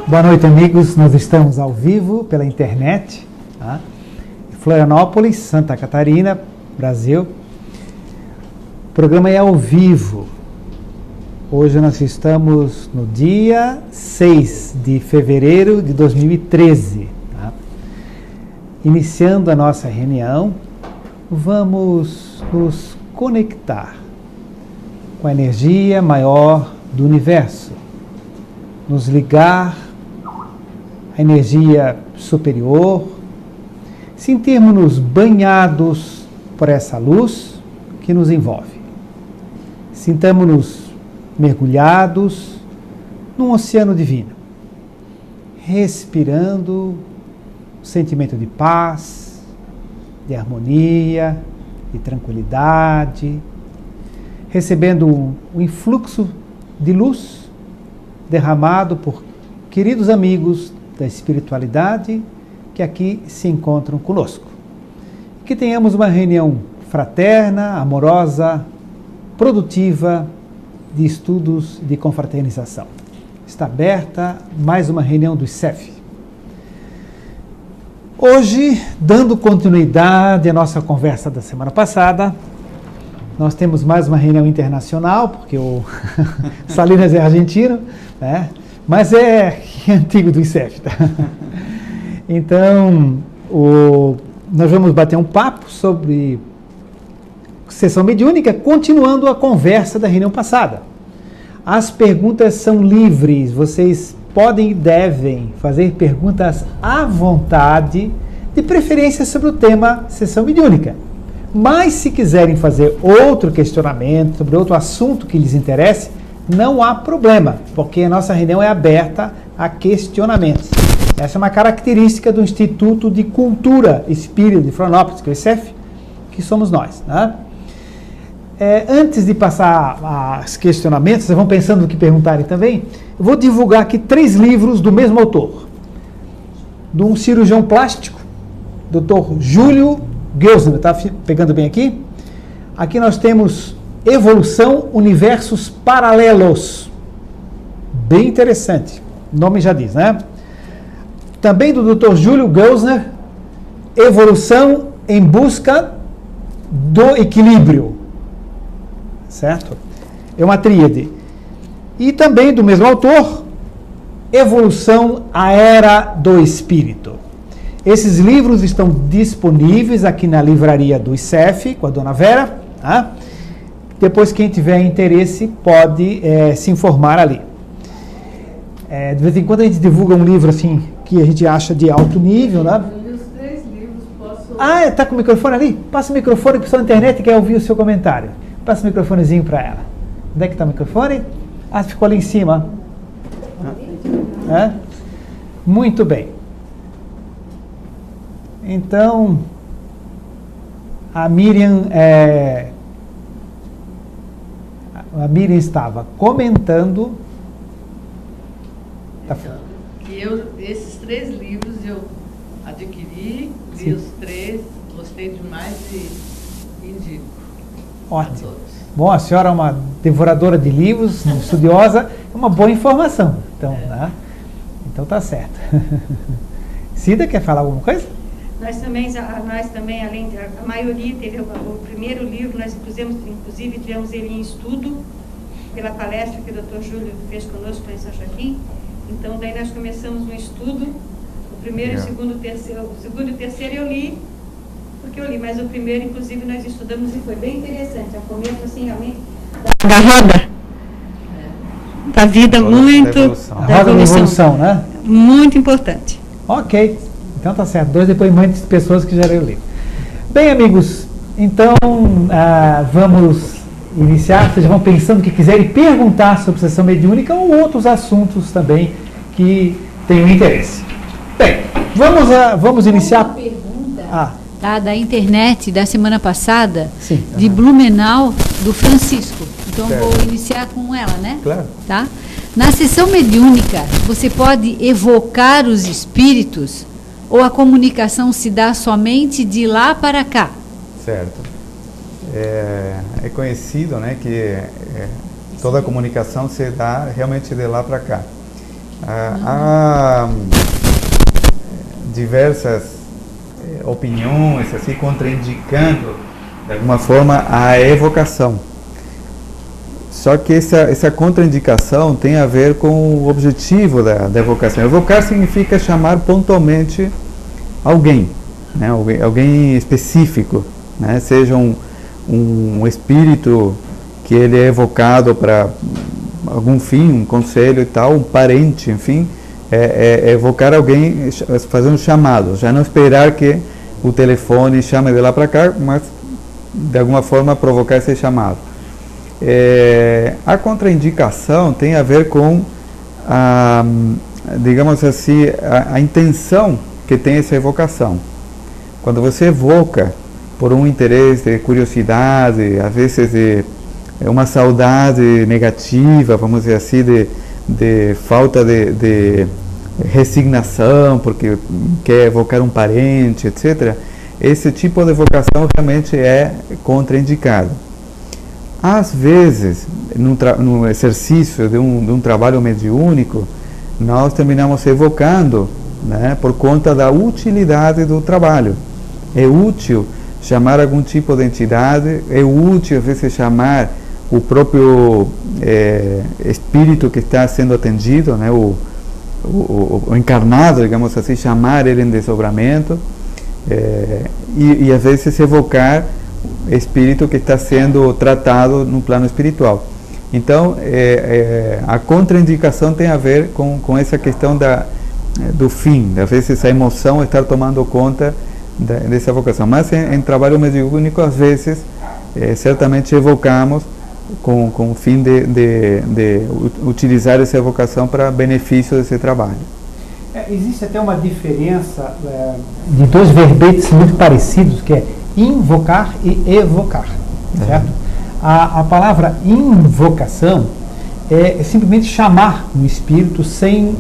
Boa noite, amigos. Nós estamos ao vivo pela internet, tá? Em Florianópolis, Santa Catarina, Brasil. O programa é ao vivo. Hoje nós estamos no dia 6 de fevereiro de 2013. Tá? Iniciando a nossa reunião, vamos nos conectar com a energia maior do universo, nos ligar à energia superior, sentirmos-nos banhados por essa luz que nos envolve. Sintamos-nos mergulhados num oceano divino, respirando um sentimento de paz, de harmonia, de tranquilidade, recebendo um influxo de luz derramado por queridos amigos da espiritualidade que aqui se encontram conosco. Que tenhamos uma reunião fraterna, amorosa, produtiva, de estudos de confraternização. Está aberta mais uma reunião do ICEF. Hoje, dando continuidade à nossa conversa da semana passada, nós temos mais uma reunião internacional, porque o Salinas é argentino, né? Mas é antigo do ICEF. Tá? Então, nós vamos bater um papo sobre sessão mediúnica, continuando a conversa da reunião passada. As perguntas são livres, vocês podem e devem fazer perguntas à vontade, de preferência sobre o tema sessão mediúnica. Mas se quiserem fazer outro questionamento sobre outro assunto que lhes interesse, não há problema, porque a nossa reunião é aberta a questionamentos. Essa é uma característica do Instituto de Cultura Espírita de Florianópolis, que é o ICEF, que somos nós, né? Antes de passar aos questionamentos, vocês vão pensando no que perguntarem também, eu vou divulgar aqui 3 livros do mesmo autor, de um cirurgião plástico, Dr. Júlio Geusner, está pegando bem aqui? Aqui nós temos Evolução, Universos Paralelos, bem interessante, o nome já diz, né? Também do Dr. Júlio Geusner, Evolução em Busca do Equilíbrio. Certo? É uma tríade. E também do mesmo autor, Evolução, a Era do Espírito. Esses livros estão disponíveis aqui na livraria do ICEF, com a Dona Vera. Tá? Depois, quem tiver interesse, pode se informar ali. De vez em quando a gente divulga um livro assim, que a gente acha de alto nível, né? Os 3 livros posso... Ah, está com o microfone ali? Passa o microfone, que a pessoa na internet quer ouvir o seu comentário. Passa o microfonezinho para ela. Onde é que está o microfone? Ah, ficou ali em cima. Muito bem. Então, a Miriam estava comentando. Que esses 3 livros eu adquiri, li Sim. os 3, gostei demais e indico. Ótimo. Bom, a senhora é uma devoradora de livros, estudiosa, é uma boa informação. Então, né? Então tá certo. Cida, quer falar alguma coisa? Nós também, além da a maioria, teve o primeiro livro, nós inclusive tivemos ele em estudo, pela palestra que o Dr. Júlio fez conosco em São Joaquim. Então, daí nós começamos um estudo, o primeiro, o segundo e o terceiro eu li, porque eu li, mas o primeiro, inclusive, nós estudamos e foi bem interessante. É o começo, assim, realmente, da roda da vida, muito da evolução, né? Muito importante. Ok, então tá certo. 2 depoimentos de pessoas que já leram o livro. Bem, amigos, então vamos iniciar. Vocês vão pensando que quiserem perguntar sobre sessão mediúnica ou outros assuntos também que tenham interesse. Bem, vamos iniciar. Uma pergunta da internet da semana passada, sim, de Blumenau, do Francisco. Então Certo. vou iniciar com ela, né? Claro. Tá? Na sessão mediúnica, você pode evocar os espíritos ou a comunicação se dá somente de lá para cá? Certo. É conhecido, né, que toda a comunicação se dá realmente de lá para cá. Há diversas opiniões assim contraindicando de alguma forma a evocação. Só que essa contraindicação tem a ver com o objetivo da evocação. Evocar significa chamar pontualmente alguém, né? Alguém específico, né? Seja um espírito que ele é evocado para algum fim, um conselho e tal, um parente, enfim, evocar alguém, fazer um chamado, já não esperar que o telefone chame de lá para cá, mas de alguma forma provocar esse chamado. A contraindicação tem a ver com digamos assim, a intenção que tem essa evocação. Quando você evoca por um interesse, curiosidade, às vezes uma saudade negativa, vamos dizer assim, de falta de resignação, porque quer evocar um parente, etc., esse tipo de evocação realmente é contraindicado. Às vezes, no exercício de um trabalho mediúnico, nós terminamos evocando, né, por conta da utilidade do trabalho. É útil chamar algum tipo de entidade, é útil às vezes chamar o próprio espírito que está sendo atendido, né, o encarnado, digamos assim, chamar ele em desdobramento, e às vezes evocar espírito que está sendo tratado no plano espiritual. Então, a contraindicação tem a ver com essa questão do fim, às vezes a emoção estar tomando conta dessa evocação. Mas em trabalho mediúnico, às vezes, certamente evocamos com o fim de utilizar essa evocação para benefício desse trabalho. Existe até uma diferença de dois verbetes muito parecidos, que é invocar e evocar, certo? A palavra invocação é simplesmente chamar um espírito sem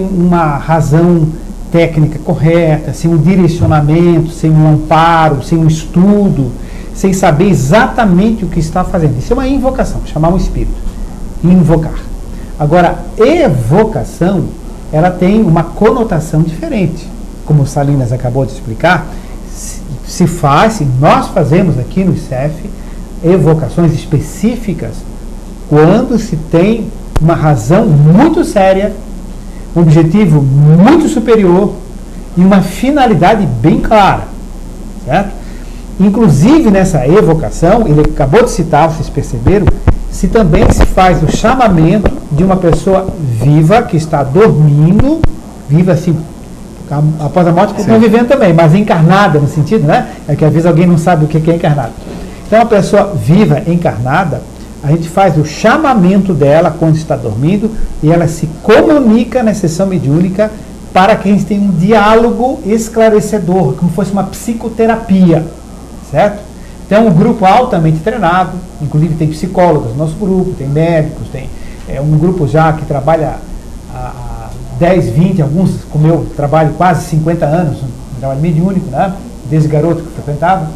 uma razão técnica correta, sem um direcionamento, sem um amparo, sem um estudo, sem saber exatamente o que está fazendo. Isso é uma invocação, chamar um espírito, invocar. Agora, evocação, ela tem uma conotação diferente. Como o Salinas acabou de explicar, nós fazemos aqui no ICEF evocações específicas quando se tem uma razão muito séria, um objetivo muito superior e uma finalidade bem clara, certo? Inclusive nessa evocação, ele acabou de citar, vocês perceberam, se também se faz o chamamento de uma pessoa viva que está dormindo, viva assim, após a morte, continua vivendo também, mas encarnada no sentido, né? É que às vezes alguém não sabe o que é encarnado. Então, a pessoa viva, encarnada, a gente faz o chamamento dela quando está dormindo e ela se comunica na sessão mediúnica para que a gente tenha um diálogo esclarecedor, como fosse uma psicoterapia, certo? Então, um grupo altamente treinado, inclusive tem psicólogos no nosso grupo, tem médicos, tem um grupo já que trabalha há 10, 20, alguns, como eu, trabalho quase 50 anos no trabalho mediúnico, né? Desde garoto que frequentava.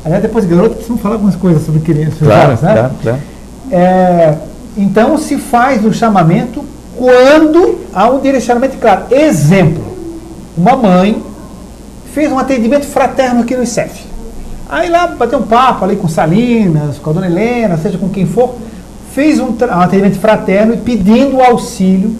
Aliás, depois de garoto, precisamos falar algumas coisas sobre crianças. Claro, né? Claro. Então, se faz o chamamento quando há um direcionamento claro. Exemplo, uma mãe fez um atendimento fraterno aqui no ICEF. Aí lá, bateu um papo ali com Salinas, com a dona Helena, seja com quem for, fez um atendimento fraterno e pedindo auxílio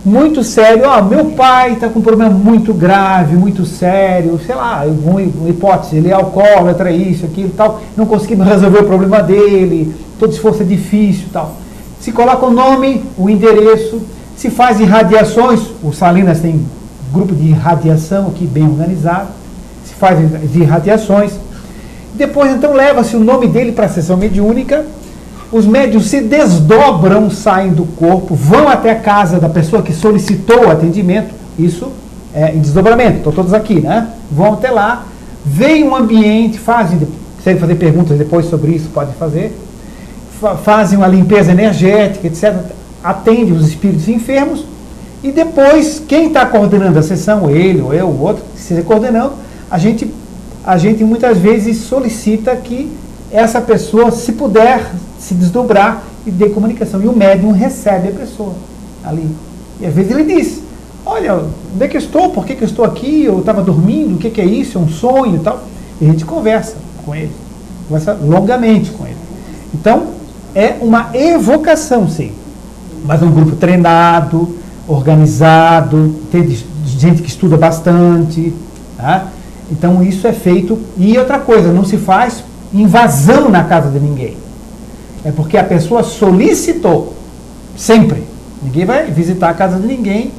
muito sério. Meu pai está com um problema muito grave, muito sério, sei lá, uma hipótese, ele é alcoólatra, isso, aquilo e tal, não conseguimos resolver o problema dele, todo esforço é difícil e tal. Se coloca o nome, o endereço, se faz irradiações, o Salinas tem um grupo de irradiação aqui bem organizado, se faz as irradiações, depois então leva-se o nome dele para a sessão mediúnica, os médiuns se desdobram, saem do corpo, vão até a casa da pessoa que solicitou o atendimento, isso é em desdobramento, estão todos aqui, né? Vão até lá, veem um ambiente, se fazer perguntas depois sobre isso, podem fazer, fazem uma limpeza energética, etc., atendem os espíritos enfermos, e depois, quem está coordenando a sessão, ele ou eu, o outro, que esteja coordenando, a gente muitas vezes solicita que essa pessoa, se puder, se desdobrar e dê comunicação. E o médium recebe a pessoa. ali. E às vezes ele diz, olha, onde é que eu estou? Por que eu estou aqui? Eu estava dormindo, o que é isso? É um sonho e tal. E a gente conversa com ele, conversa longamente com ele. Então, é uma evocação, sim. Mas é um grupo treinado, organizado, tem gente que estuda bastante, tá? Então isso é feito. E outra coisa, não se faz invasão na casa de ninguém. É porque a pessoa solicitou, sempre. Ninguém vai visitar a casa de ninguém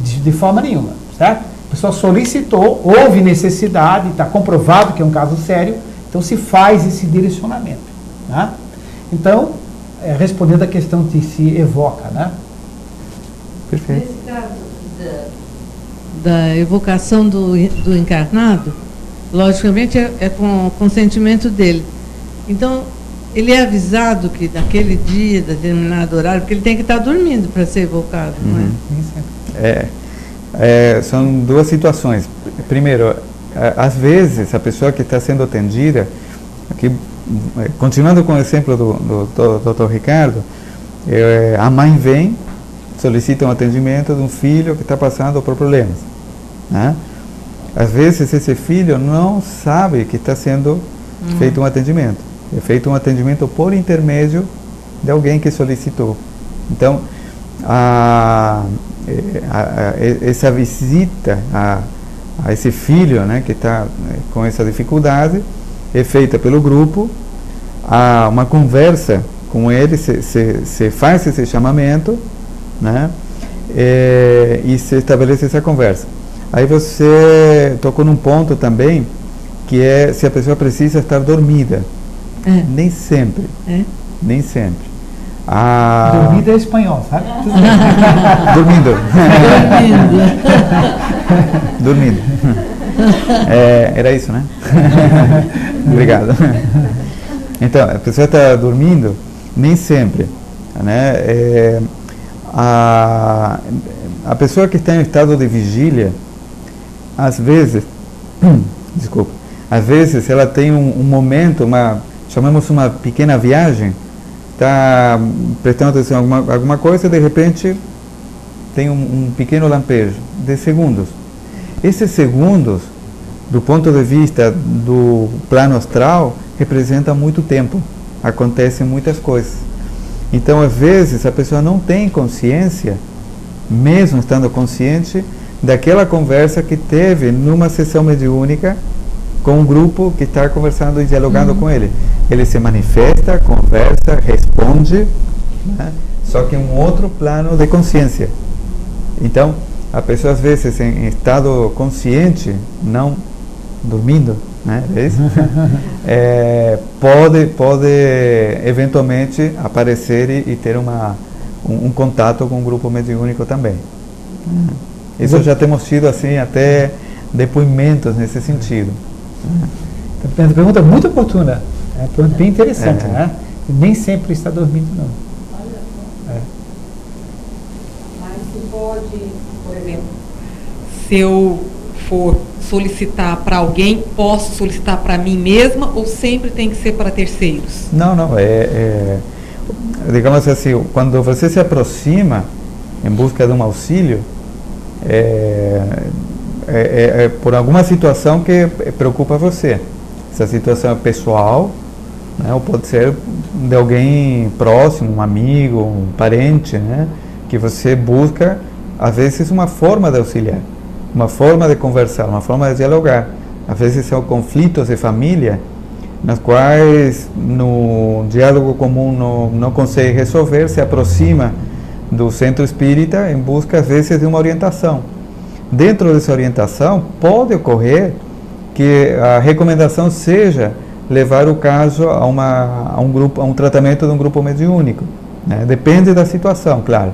de forma nenhuma, certo? A pessoa solicitou, houve necessidade, está comprovado que é um caso sério, então se faz esse direcionamento, tá? Então, respondendo a questão que se evoca, né? Perfeito. Nesse caso da evocação do encarnado, logicamente é com o consentimento dele. Então, ele é avisado que naquele dia, determinado horário, porque ele tem que estar dormindo para ser evocado, não é? São duas situações. Primeiro, às vezes, a pessoa que está sendo atendida, aqui, continuando com o exemplo do Dr. Ricardo, a mãe vem, solicita um atendimento de um filho que está passando por problemas, né? Às vezes esse filho não sabe que está sendo feito um atendimento. É feito um atendimento por intermédio de alguém que solicitou. Então, essa visita a esse filho, né, que está com essa dificuldade é feita pelo grupo. Há uma conversa com ele, se faz esse chamamento, né, e se estabelece essa conversa. Aí você tocou num ponto também, que é se a pessoa precisa estar dormida. Nem sempre. Nem sempre. Dormida é espanhol, sabe? Dormindo. Dormindo. Era isso, né? Obrigado. Então, a pessoa está dormindo, nem sempre, né? A pessoa que está em estado de vigília, às vezes, às vezes ela tem um momento, chamamos uma pequena viagem, está prestando atenção em alguma coisa e de repente tem um pequeno lampejo de segundos. Esses segundos, do ponto de vista do plano astral, representam muito tempo, acontecem muitas coisas. Então, às vezes, a pessoa não tem consciência, mesmo estando consciente, daquela conversa que teve numa sessão mediúnica com um grupo que está conversando e dialogando com ele. Ele se manifesta, conversa, responde, né? Só que em um outro plano de consciência. Então, a pessoa às vezes em estado consciente, não dormindo, né? Pode eventualmente aparecer e ter um contato com um grupo mediúnico também. Isso já temos tido assim até depoimentos nesse sentido. Então, a pergunta é muito oportuna, é uma pergunta bem interessante, né? Nem sempre está dormindo, não. Mas se pode, por exemplo, se eu for solicitar para alguém, posso solicitar para mim mesma ou sempre tem que ser para terceiros? Não, digamos assim, quando você se aproxima em busca de um auxílio, por alguma situação que preocupa você. Essa situação é pessoal, né, ou pode ser de alguém próximo, um amigo, um parente, né, que você busca, às vezes, uma forma de auxiliar, uma forma de conversar, uma forma de dialogar. Às vezes são conflitos de família, nas quais no diálogo comum não consegue resolver, se aproxima do centro espírita em busca, às vezes, de uma orientação. Dentro dessa orientação, pode ocorrer que a recomendação seja levar o caso a um tratamento de um grupo mediúnico, né? Depende da situação, claro.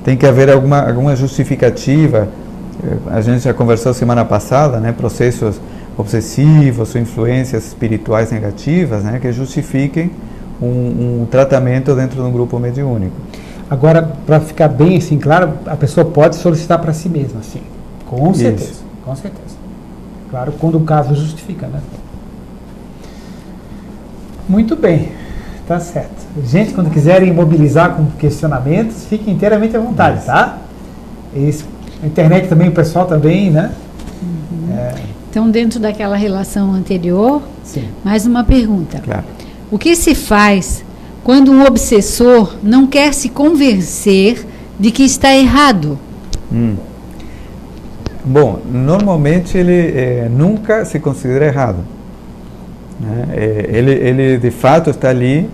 Tem que haver alguma justificativa. A gente já conversou semana passada, né? Processos obsessivos ou influências espirituais negativas, né? Que justifiquem um tratamento dentro de um grupo mediúnico. Agora, para ficar bem assim claro, a pessoa pode solicitar para si mesma, sim. Com certeza. Isso. Com certeza. Claro, quando o caso justifica, né? Muito bem. Tá certo. Gente, quando quiserem mobilizar com questionamentos, fiquem inteiramente à vontade, tá? Isso, a internet também, o pessoal também, né? Então, dentro daquela relação anterior, Sim. mais uma pergunta. Claro. O que se faz quando um obsessor não quer se convencer de que está errado? Bom, normalmente ele nunca se considera errado, né? Ele de fato está ali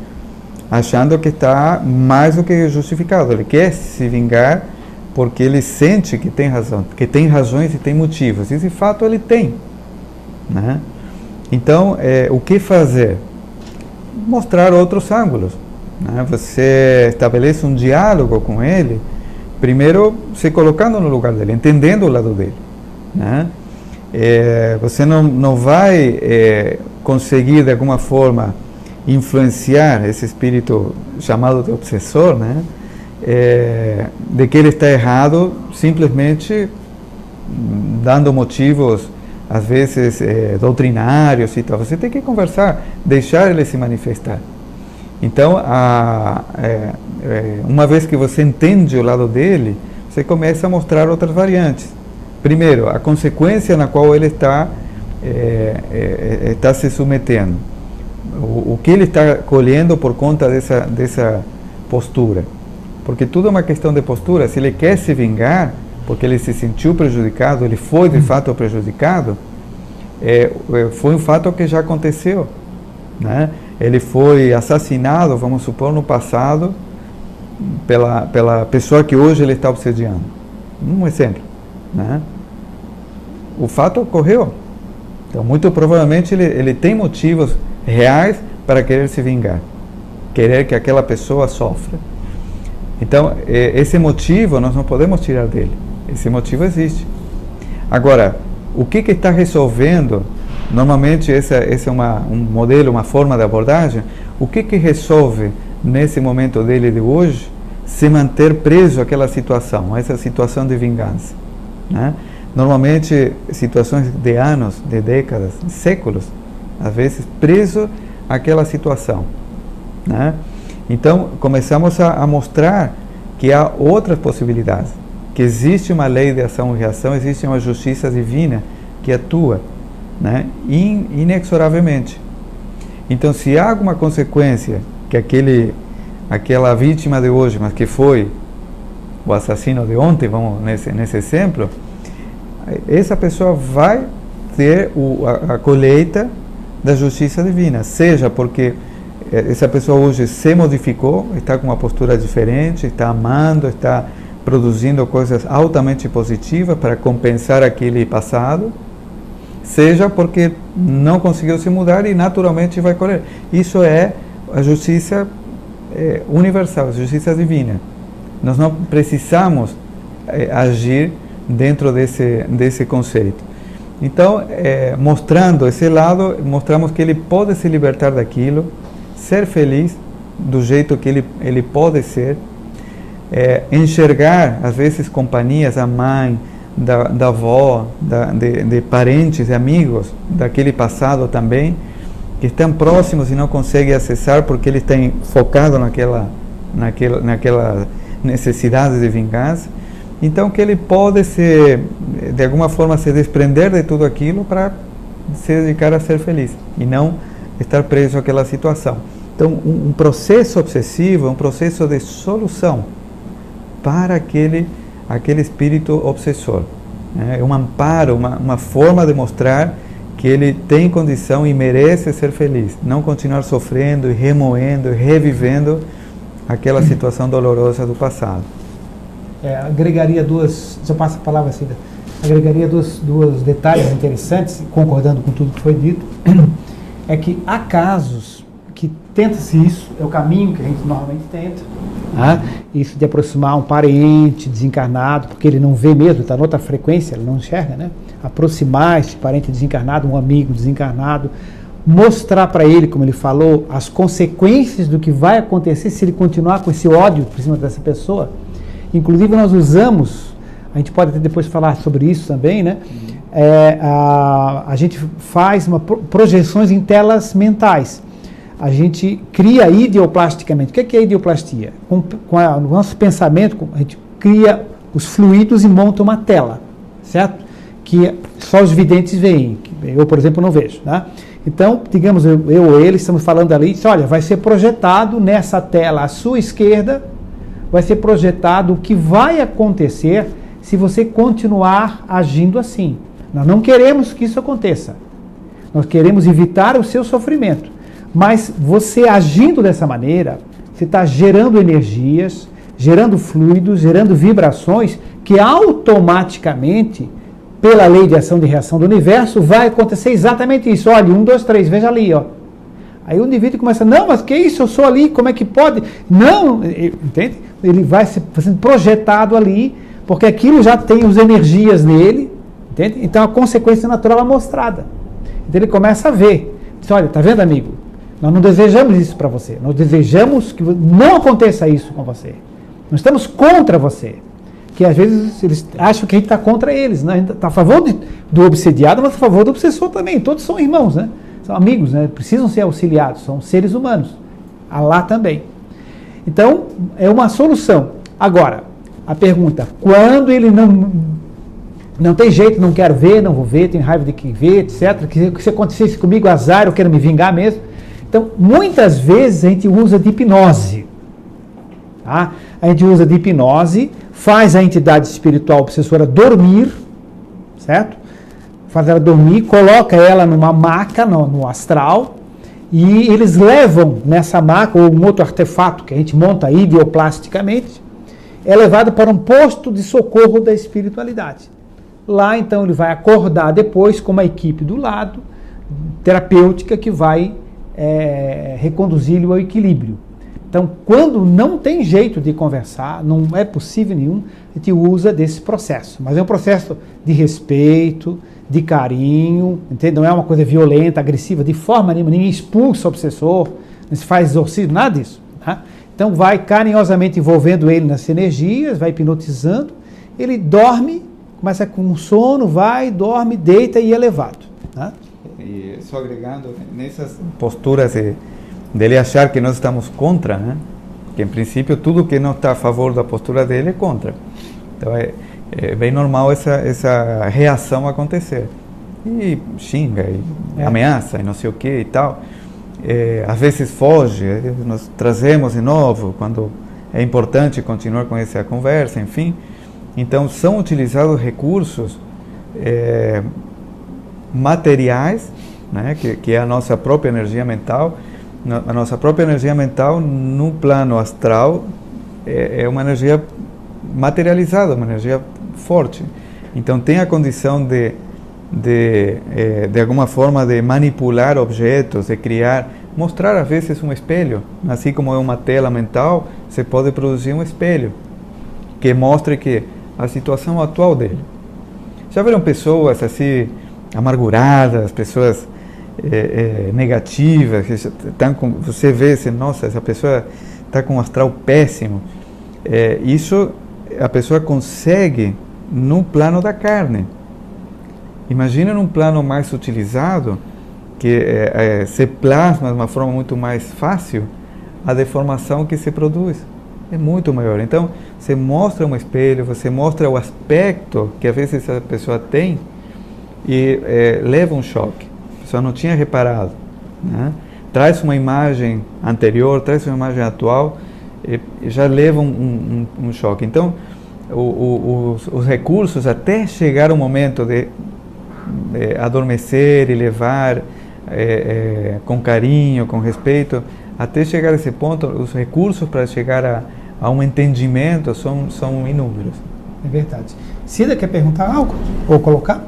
achando que está mais do que justificado. Ele quer se vingar porque ele sente que tem razão, que tem razões e tem motivos. E de fato ele tem, né? Então, o que fazer? Mostrar outros ângulos, né? Você estabelece um diálogo com ele, primeiro se colocando no lugar dele, entendendo o lado dele, né? Você não vai conseguir de alguma forma influenciar esse espírito chamado de obsessor, né? De que ele está errado, simplesmente dando motivos às vezes doutrinários e tal. Você tem que conversar, deixar ele se manifestar. Então, uma vez que você entende o lado dele, você começa a mostrar outras variantes. Primeiro, a consequência na qual ele está se submetendo. O que ele está colhendo por conta dessa postura. Porque tudo é uma questão de postura. Se ele quer se vingar, porque ele se sentiu prejudicado, ele foi de fato prejudicado, foi um fato que já aconteceu, né? Ele foi assassinado, vamos supor, no passado, pela pessoa que hoje ele está obsediando. Um exemplo, né? O fato ocorreu. Então, muito provavelmente, ele tem motivos reais para querer se vingar, querer que aquela pessoa sofra. Então, esse motivo nós não podemos tirar dele. Esse motivo existe. Agora, o que está resolvendo? Normalmente, esse é um modelo, uma forma de abordagem. O que resolve nesse momento dele de hoje se manter preso àquela situação, a essa situação de vingança, né? Normalmente, situações de anos, de décadas, de séculos, às vezes preso àquela situação, né? Então, começamos a mostrar que há outras possibilidades, que existe uma lei de ação e reação, existe uma justiça divina que atua, né, inexoravelmente. Então, se há alguma consequência que aquela vítima de hoje, mas que foi o assassino de ontem, vamos nesse exemplo, essa pessoa vai ter a colheita da justiça divina, seja porque essa pessoa hoje se modificou, está com uma postura diferente, está amando, está produzindo coisas altamente positivas para compensar aquele passado, seja porque não conseguiu se mudar e naturalmente vai colher. Isso é a justiça universal, a justiça divina. Nós não precisamos agir dentro desse conceito. Então, mostrando esse lado, mostramos que ele pode se libertar daquilo, ser feliz do jeito que ele pode ser, enxergar, às vezes, companhias, a mãe, da avó, de parentes, de amigos daquele passado também, que estão próximos e não conseguem acessar porque eles estão focados naquela necessidade de vingança. Então, que ele pode de alguma forma se desprender de tudo aquilo para se dedicar a ser feliz e não estar preso àquela situação. Então, um processo obsessivo é um processo de solução para aquele espírito obsessor. É um amparo, uma forma de mostrar que ele tem condição e merece ser feliz, não continuar sofrendo e remoendo e revivendo aquela situação dolorosa do passado. Agregaria se eu passo a palavra assim, agregaria dois detalhes interessantes, concordando com tudo que foi dito, é que há casos que tenta-se isso, é o caminho que a gente normalmente tenta, isso de aproximar um parente desencarnado, porque ele não vê mesmo, está em outra frequência, ele não enxerga, né? Aproximar esse parente desencarnado, um amigo desencarnado, mostrar para ele, como ele falou, as consequências do que vai acontecer se ele continuar com esse ódio por cima dessa pessoa. Inclusive nós usamos, a gente pode até depois falar sobre isso também, né? A gente faz projeções em telas mentais. a gente cria ideoplasticamente. O que é ideoplastia? Com o nosso pensamento, a gente cria os fluidos e monta uma tela, certo? Que só os videntes veem. Eu, por exemplo, não vejo, né? Então, digamos, eu ou ele, estamos falando ali, diz, olha, vai ser projetado nessa tela à sua esquerda, vai ser projetado o que vai acontecer se você continuar agindo assim. Nós não queremos que isso aconteça. Nós queremos evitar o seu sofrimento. Mas você agindo dessa maneira, você está gerando energias, gerando fluidos, gerando vibrações que automaticamente, pela lei de ação e reação do universo, vai acontecer exatamente isso. Olha, 1, 2, 3, veja ali, ó. Aí o indivíduo começa, não, mas que isso, eu sou ali, como é que pode? Não, entende? Ele vai sendo projetado ali, porque aquilo já tem as energias nele, entende? Então a consequência natural é mostrada. Então ele começa a ver. Diz, olha, tá vendo, amigo? Nós não desejamos isso para você. Nós desejamos que não aconteça isso com você. Nós estamos contra você. Que às vezes eles acham que a gente está contra eles, né? A gente está a favor do obsediado, mas a favor do obsessor também. Todos são irmãos, né? São amigos, né? Precisam ser auxiliados, são seres humanos. Alá também. Então, é uma solução. Agora, a pergunta, quando ele não tem jeito, não quero ver, não vou ver, tenho raiva de quem vê, etc. Que se acontecesse comigo, azar, eu quero me vingar mesmo. Então, muitas vezes a gente usa de hipnose. Tá? A gente usa de hipnose, faz a entidade espiritual obsessora dormir, certo? Faz ela dormir, coloca ela numa maca no astral, e eles levam nessa maca, ou um outro artefato que a gente monta ideoplasticamente, é levado para um posto de socorro da espiritualidade. Lá, então, ele vai acordar depois com uma equipe do lado, terapêutica, que vai reconduzi-lo ao equilíbrio. Então, quando não tem jeito de conversar, não é possível nenhum, a gente usa desse processo. Mas é um processo de respeito, de carinho, entende? Não é uma coisa violenta, agressiva, de forma nenhuma, ninguém expulsa o obsessor, não se faz exorcismo, nada disso. Tá? Então, vai carinhosamente envolvendo ele nas energias, vai hipnotizando, ele dorme, começa com um sono, vai, dorme, deita e é levado. Tá? E só agregando, nessas posturas dele achar que nós estamos contra, né? Que em princípio tudo que não está a favor da postura dele é contra. Então é bem normal essa reação acontecer. E xinga, e ameaça, e não sei o que e tal. Às vezes foge, nós trazemos de novo quando é importante continuar com essa conversa, enfim. Então são utilizados recursos materiais, né? Que é a nossa própria energia mental. A nossa própria energia mental no plano astral é uma energia materializada, uma energia forte. Então tem a condição de alguma forma de manipular objetos, de criar, mostrar às vezes um espelho. Assim como é uma tela mental, você pode produzir um espelho que mostre que a situação atual dele. Já viram pessoas assim amarguradas, pessoas negativas, que estão com, você vê assim, nossa, essa pessoa está com um astral péssimo. Isso a pessoa consegue no plano da carne. Imagina num plano mais utilizado, que se plasma de uma forma muito mais fácil a deformação que se produz. É muito maior. Então, você mostra um espelho, você mostra o aspecto que às vezes a pessoa tem e leva um choque. A pessoa não tinha reparado, né? Traz uma imagem anterior, traz uma imagem atual e já leva um choque. Então, os recursos até chegar o momento de adormecer e levar com carinho, com respeito, até chegar a esse ponto, os recursos para chegar a um entendimento são inúmeros. É verdade. Cida, quer perguntar algo? Ou colocar?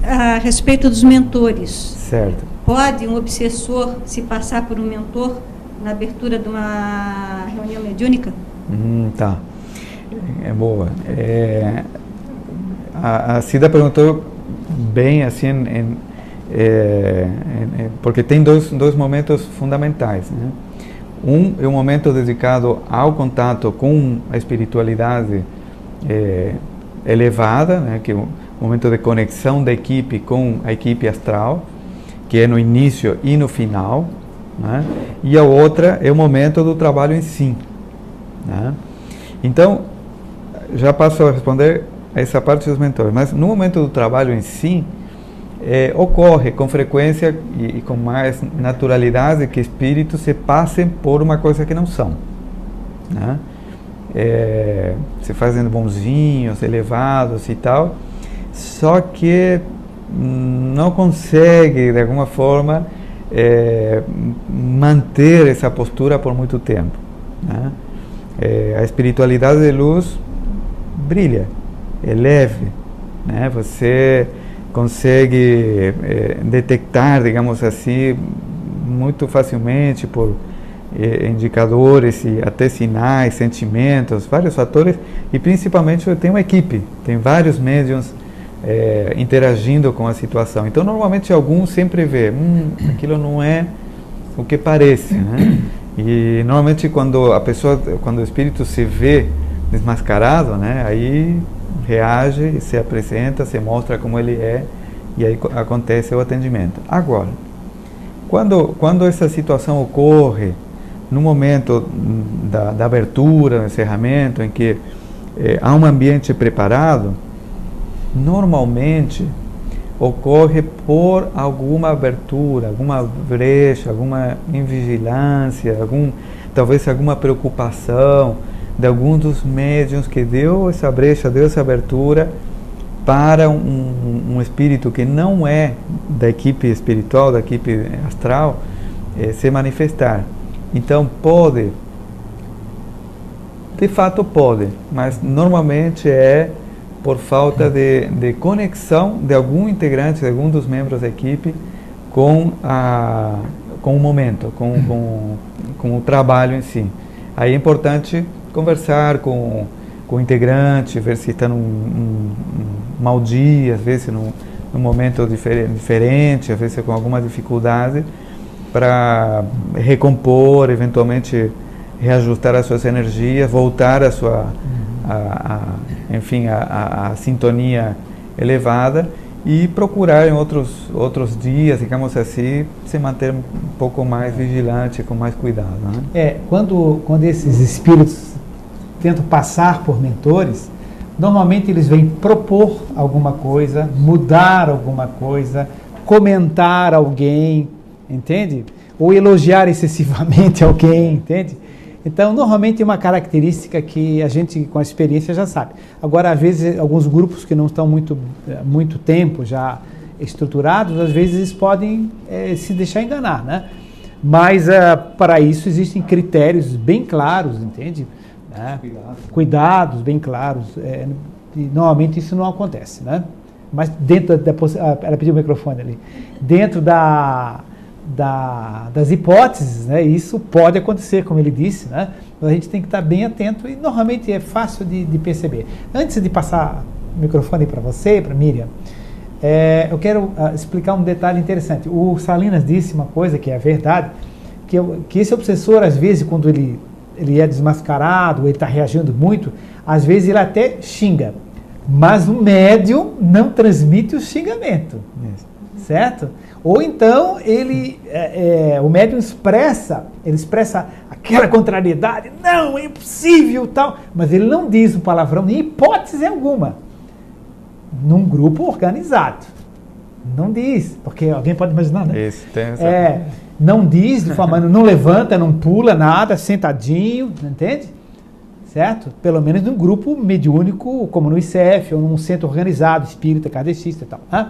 A respeito dos mentores. Certo. Pode um obsessor se passar por um mentor na abertura de uma reunião mediúnica? Tá. É boa. A Cida perguntou bem assim, porque tem dois momentos fundamentais, né? Um é um momento dedicado ao contato com a espiritualidade elevada, né? Que é um momento de conexão da equipe com a equipe astral, que é no início e no final, né? E a outra é o momento do trabalho em si, né? Então, já passo a responder essa parte dos mentores, mas no momento do trabalho em si, ocorre com frequência e com mais naturalidade que espíritos se passem por uma coisa que não são, né? Se fazendo bonzinhos, elevados e tal, só que não consegue de alguma forma manter essa postura por muito tempo, né? A espiritualidade de luz brilha, é leve, né? Você consegue detectar, digamos assim, muito facilmente por indicadores e até sinais, sentimentos, vários fatores, e principalmente tem uma equipe, tem vários médiuns interagindo com a situação. Então, normalmente, alguns sempre vê, aquilo não é o que parece, né? E, normalmente, quando o espírito se vê desmascarado, né, aí reage, se apresenta, se mostra como ele é, e aí acontece o atendimento. Agora, quando essa situação ocorre no momento da abertura, do encerramento, em que há um ambiente preparado, normalmente ocorre por alguma abertura, alguma brecha, alguma invigilância, talvez alguma preocupação de algum dos médiuns que deu essa brecha, deu essa abertura para um espírito que não é da equipe espiritual, da equipe astral, se manifestar. Então pode, de fato pode, mas normalmente é por falta de conexão de algum integrante, de algum dos membros da equipe com o momento, com o trabalho em si. Aí é importante conversar com o integrante, ver se está num mau dia, às vezes num momento diferente, às vezes com alguma dificuldade, para recompor, eventualmente reajustar as suas energias, voltar a sua a sintonia elevada e procurar em outros dias, digamos assim, se manter um pouco mais vigilante, com mais cuidado, né? Quando esses espíritos tentam passar por mentores, normalmente eles vêm propor alguma coisa, mudar alguma coisa, comentar alguém, entende? Ou elogiar excessivamente alguém, entende? Então, normalmente é uma característica que a gente, com a experiência, já sabe. Agora, às vezes, alguns grupos que não estão muito tempo já estruturados, às vezes eles podem se deixar enganar, né? Mas, para isso, existem critérios bem claros, entende? Cuidados bem claros. E, normalmente, isso não acontece, né? Mas, dentro ela pediu o microfone ali. Dentro das hipóteses, né, isso pode acontecer, como ele disse, né, mas a gente tem que estar bem atento e normalmente é fácil de perceber. Antes de passar o microfone para você e para Miriam, eu quero explicar um detalhe interessante. O Salinas disse uma coisa que é verdade, que esse obsessor, às vezes, quando ele é desmascarado, ele está reagindo muito, às vezes ele até xinga, mas o médium não transmite o xingamento, certo? Ou então o médium expressa aquela contrariedade, não, é impossível, tal, mas ele não diz o palavrão em hipótese alguma, num grupo organizado. Não diz, porque alguém pode imaginar, né? Não diz de forma, não levanta, não pula nada, sentadinho, entende? Certo? Pelo menos num grupo mediúnico, como no ICF, ou num centro organizado, espírita, kardecista e tal, né?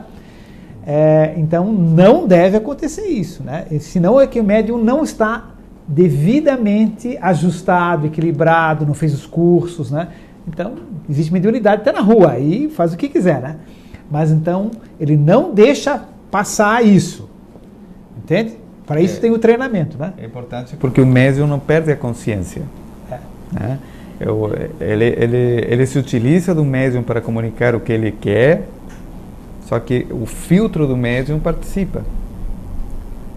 Então, não deve acontecer isso, né? Senão é que o médium não está devidamente ajustado, equilibrado, não fez os cursos, né? Então, existe mediunidade, está na rua, aí faz o que quiser, né? Mas, então, ele não deixa passar isso, entende? Para isso tem o treinamento, né? É importante porque o médium não perde a consciência, né? Ele se utiliza do médium para comunicar o que ele quer, só que o filtro do médium participa,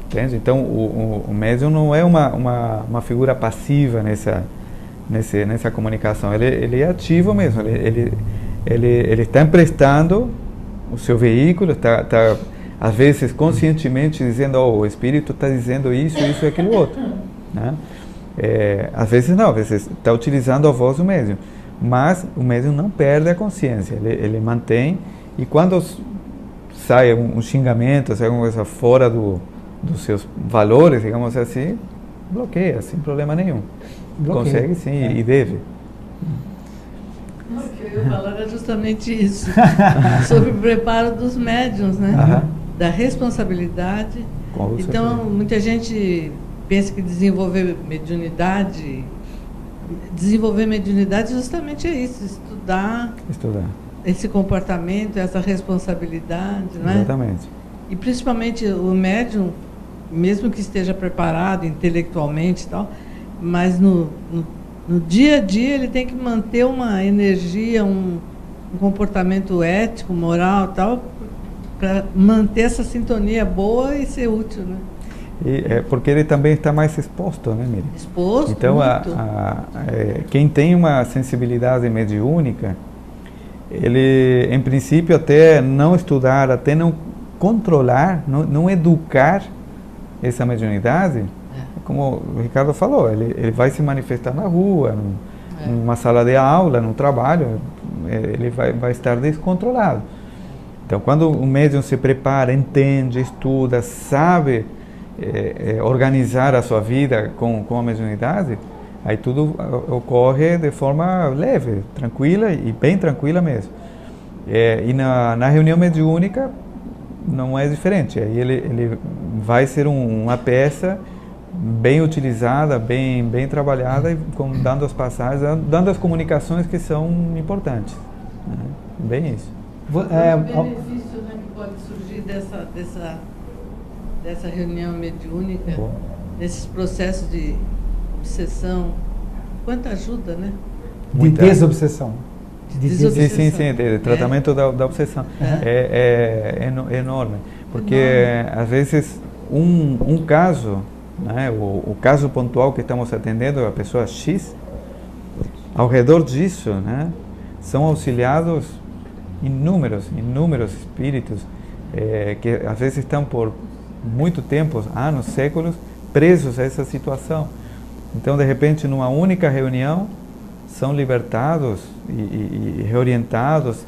entende? Então o médium não é uma figura passiva nessa comunicação, ele é ativo mesmo, ele está emprestando o seu veículo, está às vezes conscientemente dizendo, o espírito está dizendo isso e aquilo outro, né? Às vezes não, às vezes está utilizando a voz do médium, mas o médium não perde a consciência, ele mantém, e quando sai um xingamento, sai alguma coisa fora dos seus valores, digamos assim, bloqueia, sem problema nenhum. Bloqueia. Consegue sim, e deve. O que eu ia falar era justamente isso, sobre o preparo dos médiuns, né? Aham. Da responsabilidade. Com Então, certeza. muita gente pensa que desenvolver mediunidade justamente é isso, estudar Estudar. esse comportamento, essa responsabilidade, né? Exatamente. E principalmente o médium, mesmo que esteja preparado intelectualmente e tal, mas no dia a dia ele tem que manter uma energia, um comportamento ético, moral e tal, para manter essa sintonia boa e ser útil, né? Porque ele também está mais exposto, né, Miri? Exposto, então, muito. quem tem uma sensibilidade mediúnica, ele, em princípio, até não estudar, até não controlar, não educar essa mediunidade, como o Ricardo falou, ele vai se manifestar na rua, numa sala de aula, no trabalho, ele vai estar descontrolado. Então, quando o médium se prepara, entende, estuda, sabe organizar a sua vida com a mediunidade, aí tudo ocorre de forma leve, tranquila e bem tranquila mesmo. E na reunião mediúnica não é diferente. Aí ele vai ser uma peça bem utilizada, bem trabalhada, e dando as passagens, dando as comunicações que são importantes, né? Bem isso. O benefício, né, que pode surgir dessa reunião mediúnica, desses processos de obsessão, quanta ajuda, né? De desobsessão. Sim, de tratamento da obsessão. É enorme, porque às vezes um caso, né, o caso pontual que estamos atendendo, a pessoa X, ao redor disso, né, são auxiliados inúmeros espíritos que às vezes estão por muito tempo, anos, séculos, presos a essa situação. Então, de repente, numa única reunião, são libertados e reorientados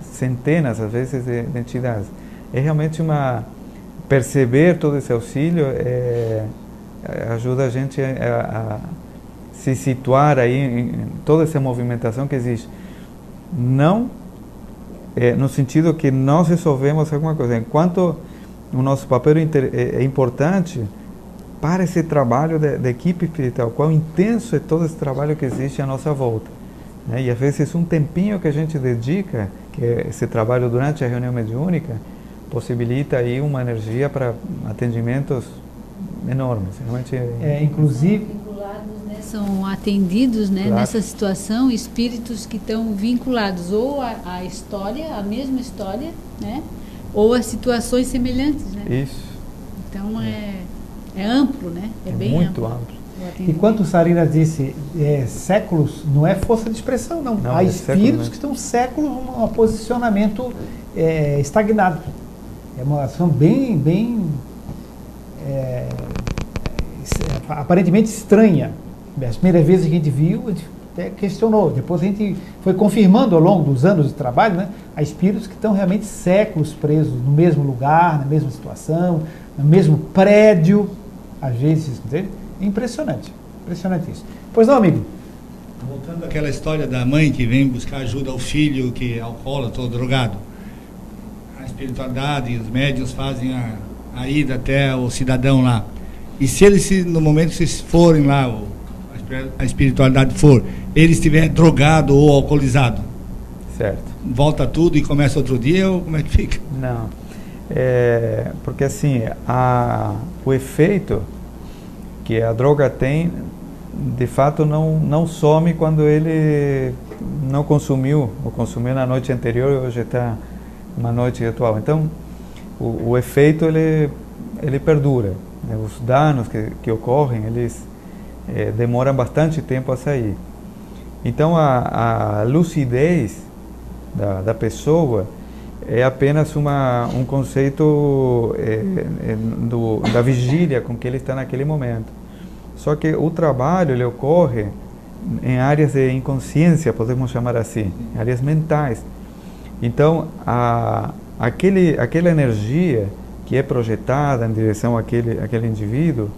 centenas, às vezes, de entidades. É realmente perceber todo esse auxílio, ajuda a gente a se situar aí em toda essa movimentação que existe. Não no sentido que nós resolvemos alguma coisa. Enquanto o nosso papel é importante para esse trabalho da equipe espiritual, quão intenso é todo esse trabalho que existe à nossa volta, né? E às vezes um tempinho que a gente dedica, que é esse trabalho durante a reunião mediúnica, possibilita aí uma energia para atendimentos enormes. Realmente inclusive vinculados, né, são atendidos, né, claro, nessa situação, espíritos que estão vinculados ou à história, à mesma história, né, ou a situações semelhantes, né? Isso. Então é amplo, né? É bem muito amplo. amplo. Enquanto Sarina disse, séculos, não é força de expressão, não. Há espíritos séculos, que estão séculos num posicionamento estagnado. É uma ação bem aparentemente estranha. As primeiras vezes que a gente viu, a gente até questionou. Depois a gente foi confirmando ao longo dos anos de trabalho, né, há espíritos que estão realmente séculos presos no mesmo lugar, na mesma situação, no mesmo prédio, às vezes. É impressionante isso. Pois não, amigo? Voltando àquela história da mãe que vem buscar ajuda ao filho que é alcoólatra ou drogado. A espiritualidade e os médiuns fazem a ida até o cidadão lá. E se eles, no momento que vocês forem lá, a espiritualidade for, ele estiver drogado ou alcoolizado, certo, volta tudo e começa outro dia, ou como é que fica? Não. Porque assim, o efeito que a droga tem, de fato, não some quando ele não consumiu, ou consumiu na noite anterior e hoje está uma noite atual. Então, o efeito, ele perdura, né? Os danos que ocorrem, eles demoram bastante tempo a sair. Então, a lucidez da pessoa é apenas um conceito da vigília com que ele está naquele momento. Só que o trabalho ele ocorre em áreas de inconsciência, podemos chamar assim, áreas mentais. Então, aquela energia que é projetada em direção àquele indivíduo,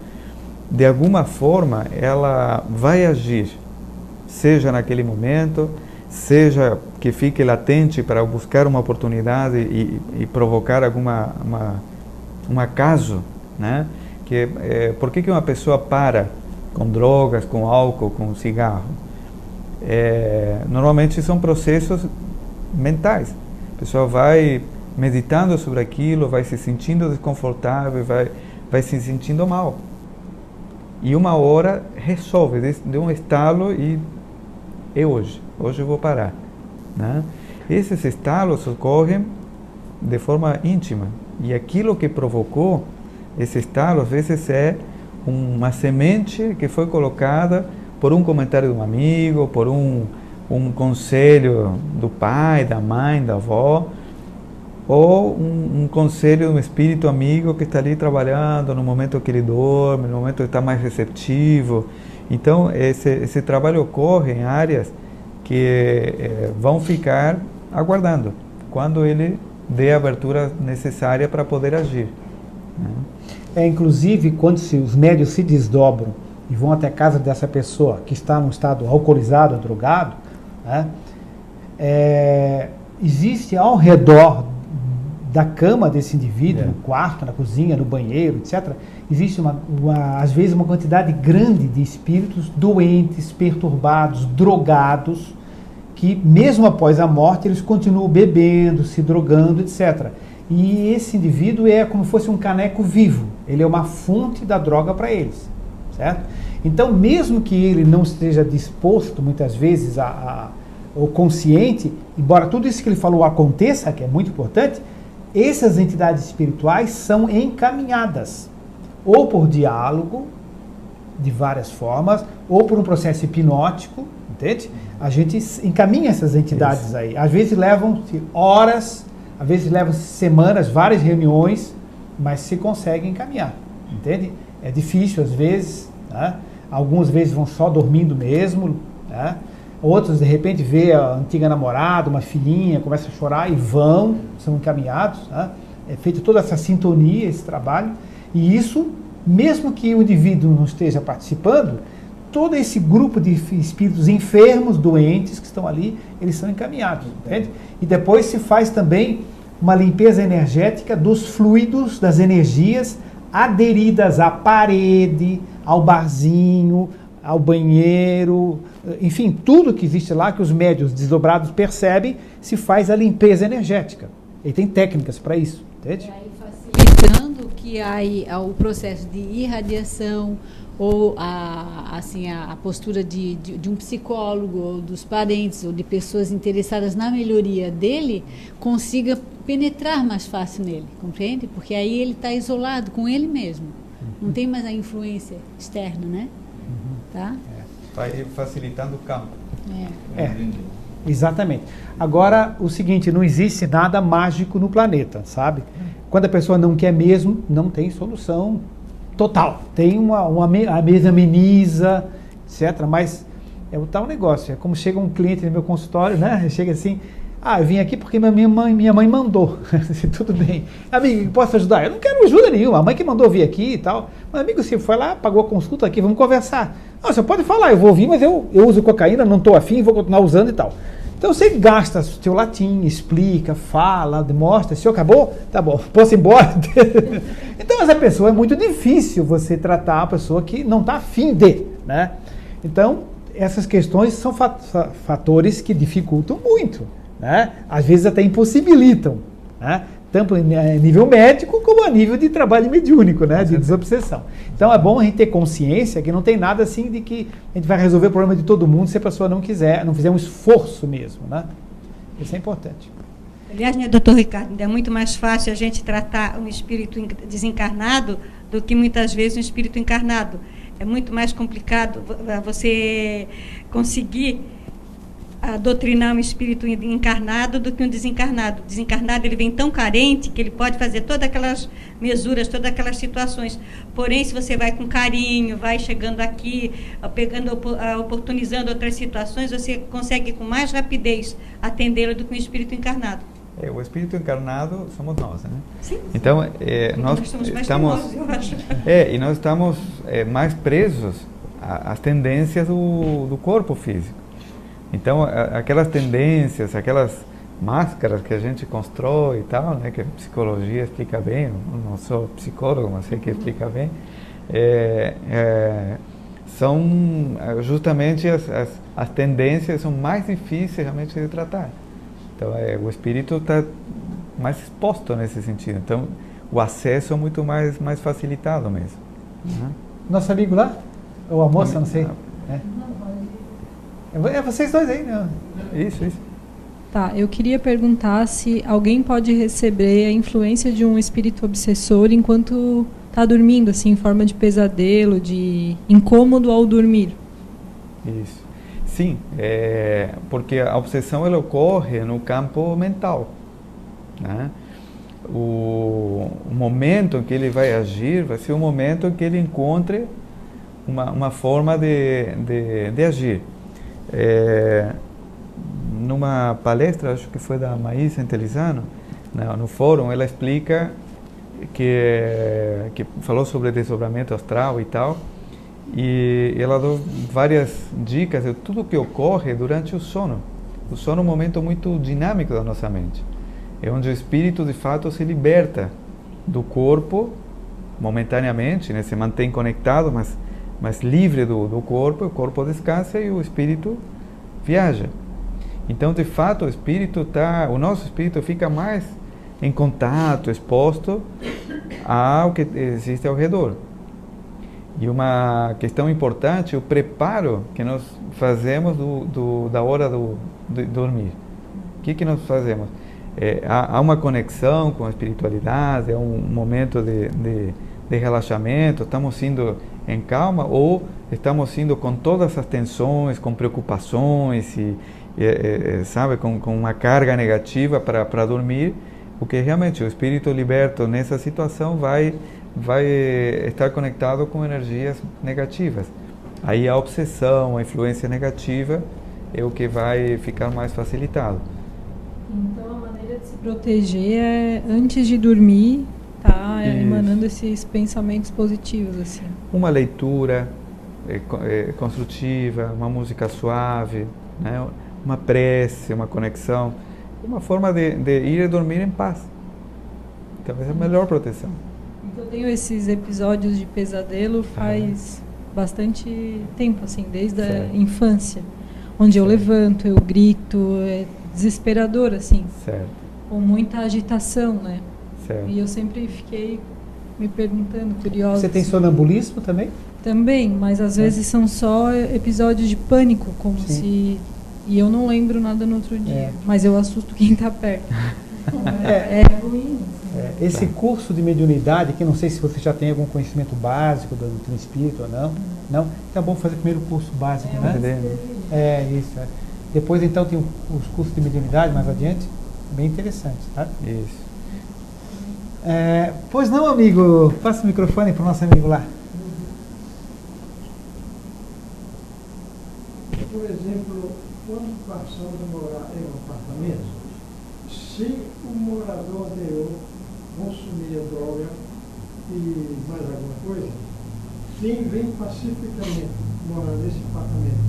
de alguma forma, ela vai agir, seja naquele momento, seja que fique latente para buscar uma oportunidade e provocar um acaso, né? Por que uma pessoa para com drogas, com álcool, com cigarro? Normalmente são processos mentais. A pessoa vai meditando sobre aquilo, vai se sentindo desconfortável, vai se sentindo mal. E uma hora resolve, de um estalo, e hoje eu vou parar, né? Esses estalos ocorrem de forma íntima, e aquilo que provocou esse estalo às vezes é uma semente que foi colocada por um comentário de um amigo, por um conselho do pai, da mãe, da avó, ou um conselho de um espírito amigo que está ali trabalhando no momento que ele dorme, no momento que está mais receptivo. Então, esse trabalho ocorre em áreas que vão ficar aguardando quando ele dê a abertura necessária para poder agir, né? Inclusive, quando os médios se desdobram e vão até a casa dessa pessoa que está num estado alcoolizado, drogado, né? Existe ao redor da cama desse indivíduo, no quarto, na cozinha, no banheiro, etc., existe às vezes uma quantidade grande de espíritos doentes, perturbados, drogados, que mesmo após a morte eles continuam bebendo, se drogando, etc. E esse indivíduo é como se fosse um caneco vivo, ele é uma fonte da droga para eles, certo? Então, mesmo que ele não esteja disposto, muitas vezes, ou consciente, embora tudo isso que ele falou aconteça, que é muito importante, essas entidades espirituais são encaminhadas, ou por diálogo, de várias formas, ou por um processo hipnótico, entende? A gente encaminha essas entidades aí. Às vezes levam-se horas, às vezes levam-se semanas, várias reuniões, mas se consegue encaminhar, entende? É difícil às vezes, né? Algumas vezes vão só dormindo mesmo, né? Outros, de repente, vê a antiga namorada, uma filhinha, começa a chorar e são encaminhados, né? É feita toda essa sintonia, esse trabalho, e isso, mesmo que o indivíduo não esteja participando, todo esse grupo de espíritos enfermos, doentes, que estão ali, eles são encaminhados, entende? E depois se faz também uma limpeza energética dos fluidos, das energias aderidas à parede, ao barzinho, ao banheiro, enfim, tudo que existe lá, que os médiuns desdobrados percebem, se faz a limpeza energética. E tem técnicas para isso, entende? E aí facilitando que o processo de irradiação, ou a postura de um psicólogo, ou dos parentes, ou de pessoas interessadas na melhoria dele, consiga penetrar mais fácil nele, compreende? Porque aí ele está isolado com ele mesmo. Não tem mais a influência externa, né? Tá? Vai facilitando o campo. Exatamente. Agora, o seguinte, não existe nada mágico no planeta, sabe? Quando a pessoa não quer mesmo, não tem solução total. Tem a mesa ameniza, etc. Mas é o tal negócio. É como chega um cliente no meu consultório, né? Chega assim, eu vim aqui porque minha mãe mandou. Tudo bem. Amigo, posso ajudar? Eu não quero ajuda nenhuma. A mãe que mandou vir aqui e tal. Mas, amigo, você foi lá, pagou a consulta aqui, vamos conversar. Não, você pode falar, eu vou ouvir, mas eu uso cocaína, não estou afim, vou continuar usando e tal. Então você gasta seu latim, explica, fala, demonstra. Se acabou, tá bom, posso ir embora? Então essa pessoa é muito difícil você tratar a pessoa que não está afim de, né? Então essas questões são fatores que dificultam muito, né? Às vezes até impossibilitam, né? Tanto a nível médico como a nível de trabalho mediúnico, né? De desobsessão. Então é bom a gente ter consciência que não tem nada assim de que a gente vai resolver o problema de todo mundo se a pessoa não quiser, não fizer um esforço mesmo, né? Isso é importante. Aliás, né, doutor Ricardo, é muito mais fácil a gente tratar um espírito desencarnado do que muitas vezes um espírito encarnado. É muito mais complicado você conseguir a doutrinar um espírito encarnado do que um desencarnado. O desencarnado, ele vem tão carente que ele pode fazer todas aquelas mesuras, todas aquelas situações. Porém, se você vai com carinho, vai chegando aqui, oportunizando outras situações, você consegue com mais rapidez atendê-lo do que um espírito encarnado. O espírito encarnado somos nós, né? Sim. Então, nós somos mais estamos, famosos, eu acho. e nós estamos mais presos às tendências do corpo físico. Então, aquelas tendências, aquelas máscaras que a gente constrói e tal, né, que a psicologia explica bem, eu não sou psicólogo, mas sei que explica bem, são justamente as tendências são mais difíceis realmente de tratar. Então, o espírito está mais exposto nesse sentido. Então, o acesso é muito mais facilitado mesmo. Uhum. Nosso amigo lá? Ou a moça, não sei. É vocês dois aí, né? Isso. Tá, eu queria perguntar se alguém pode receber a influência de um espírito obsessor enquanto está dormindo, assim, em forma de pesadelo, de incômodo ao dormir. Isso. Sim, porque a obsessão ela ocorre no campo mental, né? O momento em que ele vai agir vai ser o momento em que ele encontre uma forma de agir. Numa palestra, acho que foi da Maísa Intelizano, no fórum, ela explica que falou sobre desdobramento astral e tal, e ela deu várias dicas de tudo que ocorre durante o sono. O sono é um momento muito dinâmico da nossa mente. É onde o espírito, de fato, se liberta do corpo momentaneamente, né? Se mantém conectado, mas livre do corpo. O corpo descansa e o espírito viaja. Então, de fato, o nosso espírito fica mais em contato, exposto ao que existe ao redor. E uma questão importante, o preparo que nós fazemos da hora de dormir. O que nós fazemos? Há uma conexão com a espiritualidade, é um momento de relaxamento, estamos indo em calma ou estamos indo com todas as tensões, com preocupações sabe, com uma carga negativa para dormir, porque realmente o espírito liberto nessa situação vai estar conectado com energias negativas. Aí a obsessão, a influência negativa é o que vai ficar mais facilitado. Então a maneira de se proteger é antes de dormir, tá emanando esses pensamentos positivos assim. Uma leitura construtiva, uma música suave, né? Uma prece, uma conexão, uma forma de ir dormir em paz. Talvez é a melhor proteção. Eu tenho esses episódios de pesadelo faz bastante tempo, assim, desde a infância, onde eu levanto, eu grito, é desesperador, assim, com muita agitação, né? Certo. E eu sempre fiquei me perguntando, curiosa. Você tem sonambulismo também? Também, mas às vezes são só episódios de pânico, como se... E eu não lembro nada no outro dia, mas eu assusto quem está perto. É ruim. Esse curso de mediunidade, que não sei se você já tem algum conhecimento básico do doutrina espírita ou não. Não? Então é bom fazer primeiro o curso básico, né? Isso. Depois, então, tem os cursos de mediunidade mais adiante. Bem interessante, tá? Isso. Pois não, amigo? Passa o microfone para o nosso amigo lá. Por exemplo, quando passamos a morar em um apartamento, se o morador anterior consumia droga e mais alguma coisa, quem vem pacificamente morar nesse apartamento,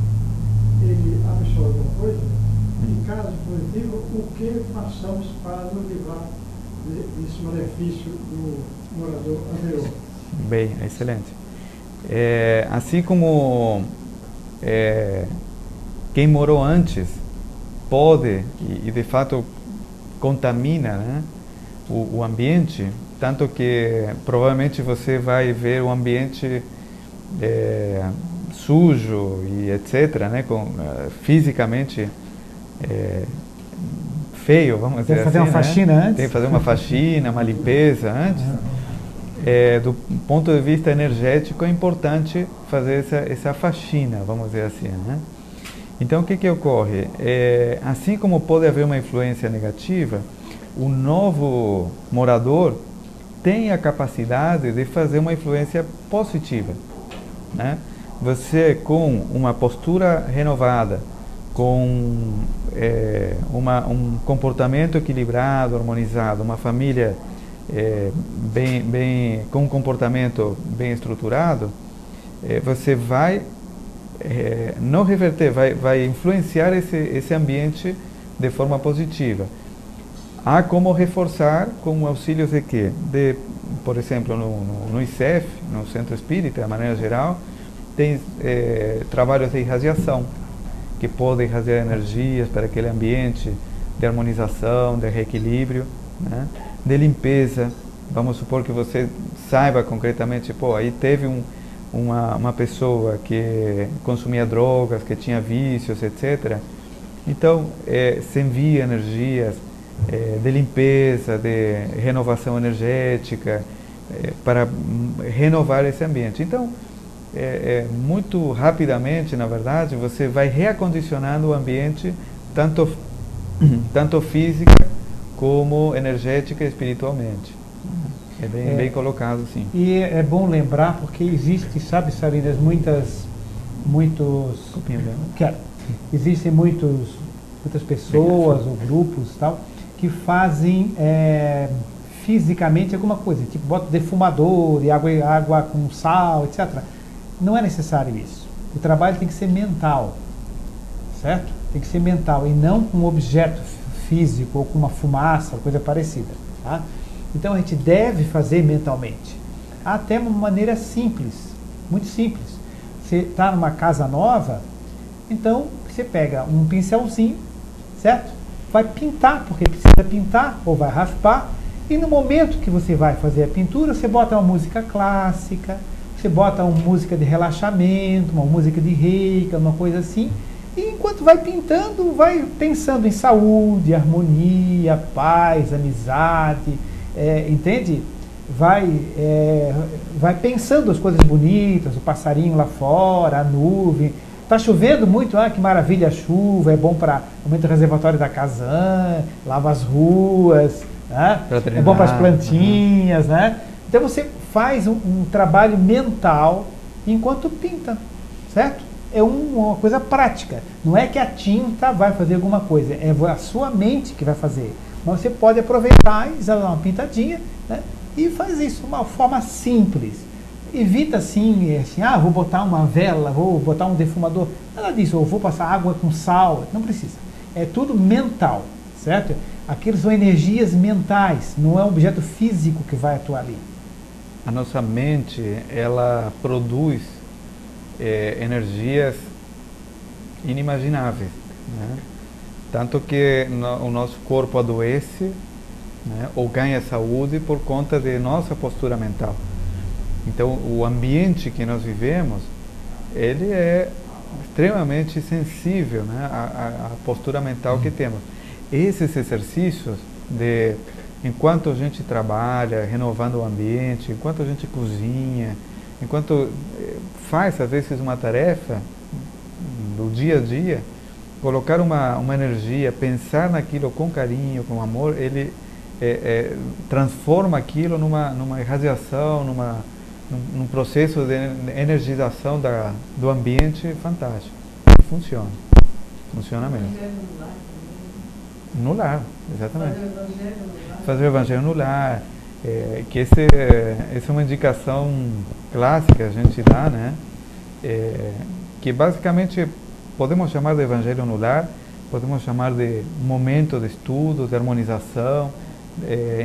ele absorve alguma coisa? Em caso positivo, o que façamos para nos livrar desse malefício do morador anterior? Bem, excelente. Assim como quem morou antes pode e de fato contamina, né, o ambiente, tanto que provavelmente você vai ver o ambiente sujo e etc, né, fisicamente feio, vamos dizer assim. Tem que fazer uma faxina antes? Tem que fazer uma faxina, uma limpeza antes. Do ponto de vista energético é importante fazer essa faxina, vamos dizer assim, né? Então, o que ocorre? Assim como pode haver uma influência negativa, o novo morador tem a capacidade de fazer uma influência positiva, né? Você, com uma postura renovada, com um comportamento equilibrado, harmonizado, uma família com um comportamento bem estruturado, você vai não reverter, vai influenciar esse ambiente de forma positiva. Há como reforçar com auxílios de quê? Por exemplo, no ICEF, no Centro Espírita, de maneira geral, tem trabalhos de irradiação, que podem irradiar energias para aquele ambiente de harmonização, de reequilíbrio, né? De limpeza. Vamos supor que você saiba concretamente, aí teve uma pessoa que consumia drogas, que tinha vícios, etc. Então, se envia energias de limpeza, de renovação energética, para renovar esse ambiente. Então, muito rapidamente, na verdade, você vai reacondicionando o ambiente, tanto física como energética e espiritualmente. Bem colocado, sim. E é bom lembrar, porque existe, sabe, Salinas, existem muitas pessoas ou grupos tal, que fazem fisicamente alguma coisa, tipo bota defumador e água com sal, etc. Não é necessário isso. O trabalho tem que ser mental, certo? Tem que ser mental e não com um objeto físico ou com uma fumaça, coisa parecida, tá? Então a gente deve fazer mentalmente. Há até uma maneira simples, muito simples. Você está numa casa nova, então você pega um pincelzinho, certo? Vai pintar, porque precisa pintar, ou vai raspar, e no momento que você vai fazer a pintura, você bota uma música clássica, você bota uma música de relaxamento, uma música de reiki, uma coisa assim, e enquanto vai pintando, vai pensando em saúde, harmonia, paz, amizade, entende? Vai pensando as coisas bonitas, o passarinho lá fora, a nuvem. Está chovendo muito, que maravilha a chuva, é bom para aumenta o reservatório da casa, lava as ruas, né? É bom para as plantinhas, né? Então você faz um trabalho mental enquanto pinta, certo? É uma coisa prática. Não é que a tinta vai fazer alguma coisa, é a sua mente que vai fazer. Mas você pode aproveitar e dar uma pintadinha, né? E faz isso de uma forma simples. Evita assim, vou botar uma vela, vou botar um defumador. Nada disso, ou vou passar água com sal. Não precisa. É tudo mental, certo? Aquilo são energias mentais, não é um objeto físico que vai atuar ali. A nossa mente, ela produz energias inimagináveis, né? Tanto que o nosso corpo adoece, né, ou ganha saúde por conta de nossa postura mental. Então, o ambiente que nós vivemos, ele é extremamente sensível, né, à postura mental que temos. Esses exercícios enquanto a gente trabalha, renovando o ambiente, enquanto a gente cozinha, enquanto faz, às vezes, uma tarefa do dia a dia, colocar uma energia, pensar naquilo com carinho, com amor, ele transforma aquilo numa irradiação, num processo de energização do ambiente fantástico. Funciona. Funciona mesmo. No lar, exatamente. Fazer o evangelho no lar. Que essa é uma indicação clássica que a gente dá, né? Que basicamente podemos chamar de evangelho no lar, podemos chamar de momento de estudo, de harmonização,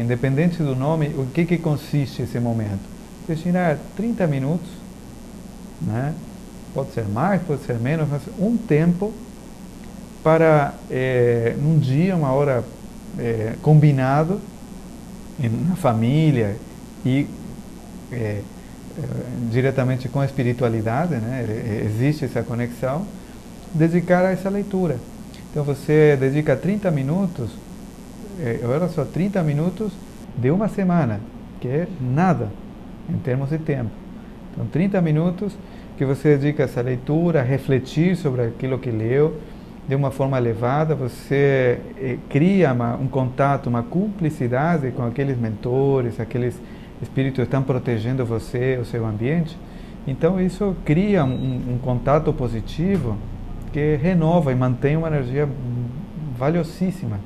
independente do nome. O que consiste esse momento? Destinar 30 minutos, né? Pode ser mais, pode ser menos, mas um tempo para, num dia, uma hora combinado, na família e diretamente com a espiritualidade, né? Existe essa conexão, dedicar a essa leitura. Então você dedica 30 minutos, olha só, 30 minutos de uma semana, que é nada em termos de tempo. Então 30 minutos que você dedica essa leitura, a refletir sobre aquilo que leu, de uma forma elevada, você cria um contato, uma cumplicidade com aqueles mentores, aqueles espíritos que estão protegendo você, o seu ambiente. Então isso cria um contato positivo que renova e mantém uma energia valiosíssima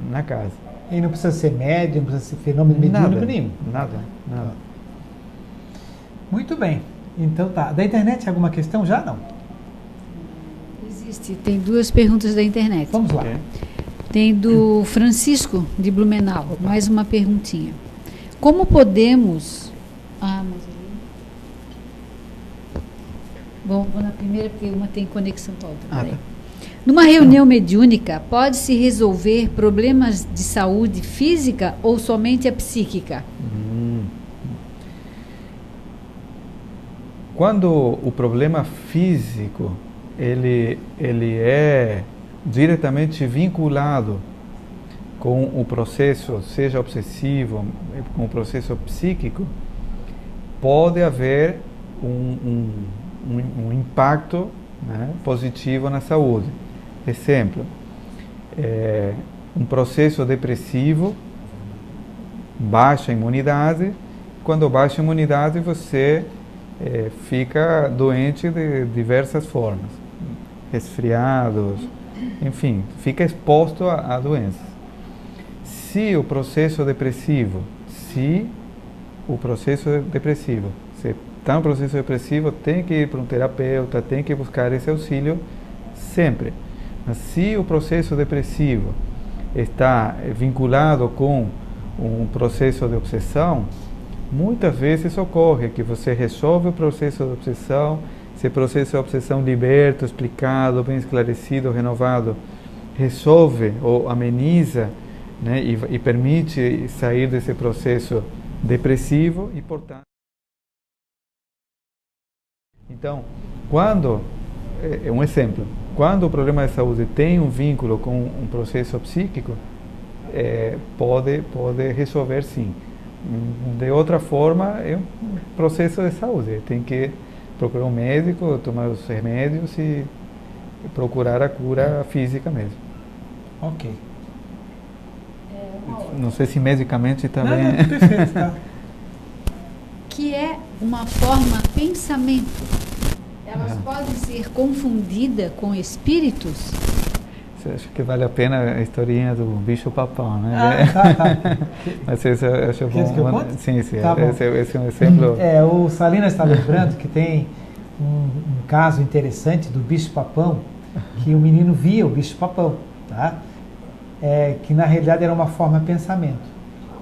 na casa. E não precisa ser médium, não precisa ser fenômeno mediúnico nenhum. Nada. Muito bem. Então tá. Da internet alguma questão já? Não. Existe. Tem 2 perguntas da internet. Vamos lá. Tem do Francisco de Blumenau. Mais uma perguntinha. Como podemos... Bom, vou na primeira porque uma tem conexão com a outra. Tá. Numa reunião mediúnica, pode-se resolver problemas de saúde física ou somente a psíquica? Quando o problema físico ele é diretamente vinculado com o processo, seja obsessivo, com o processo psíquico, pode haver um impacto, né, positivo na saúde. Exemplo, um processo depressivo, baixa imunidade. Quando baixa imunidade, você fica doente de diversas formas, resfriados, enfim, fica exposto a doenças. Se o processo depressivo, você está no processo depressivo, tem que ir para um terapeuta, tem que buscar esse auxílio sempre. Mas se o processo depressivo está vinculado com um processo de obsessão, muitas vezes ocorre que você resolve o processo de obsessão, esse processo de obsessão liberto, explicado, bem esclarecido, renovado, resolve ou ameniza, né, e permite sair desse processo depressivo e, portanto... Então, um exemplo, quando o problema de saúde tem um vínculo com um processo psíquico, pode resolver sim. De outra forma, é um processo de saúde. Tem que procurar um médico, tomar os remédios e procurar a cura física mesmo. Ok. Não sei se medicamente também... Não, perfeito, tá. Que é uma forma pensamento. Elas podem ser confundidas com espíritos? Você acha que vale a pena a historinha do bicho-papão, né? Tá. Mas esse eu acho bom. Que eu conte? Sim. Tá, esse é um exemplo. O Salinas está lembrando que tem um caso interessante do bicho-papão, que o menino via o bicho-papão, tá? Que na realidade era uma forma de pensamento.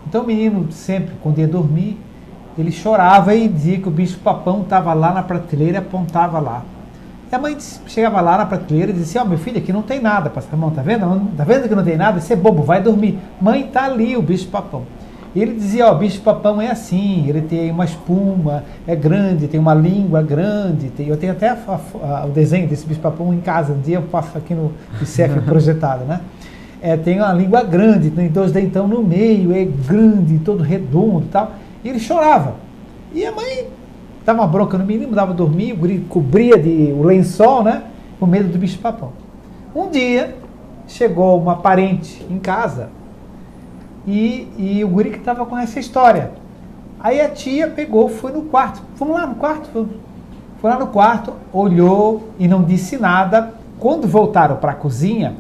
Então o menino sempre, quando ia dormir, ele chorava e dizia que o bicho-papão estava lá na prateleira e apontava lá. E a mãe chegava lá na prateleira e dizia assim, meu filho, aqui não tem nada, Passamão, tá vendo? Tá vendo que não tem nada? Você é bobo, vai dormir. Mãe, tá ali o bicho-papão. E ele dizia, o bicho-papão é assim, ele tem uma espuma, é grande, tem uma língua grande, eu tenho até o desenho desse bicho-papão em casa, um dia eu passo aqui no ICEF projetado, né? Tem uma língua grande, tem 2 dentão no meio, é grande, todo redondo e tal. E ele chorava. E a mãe dava uma bronca no menino, dava dormir, o guri cobria o lençol, né? Com medo do bicho-papão. Um dia, chegou uma parente em casa e o guri que estava com essa história. Aí a tia pegou, foi no quarto. Vamos lá no quarto? Foi lá no quarto, olhou e não disse nada. Quando voltaram para a cozinha,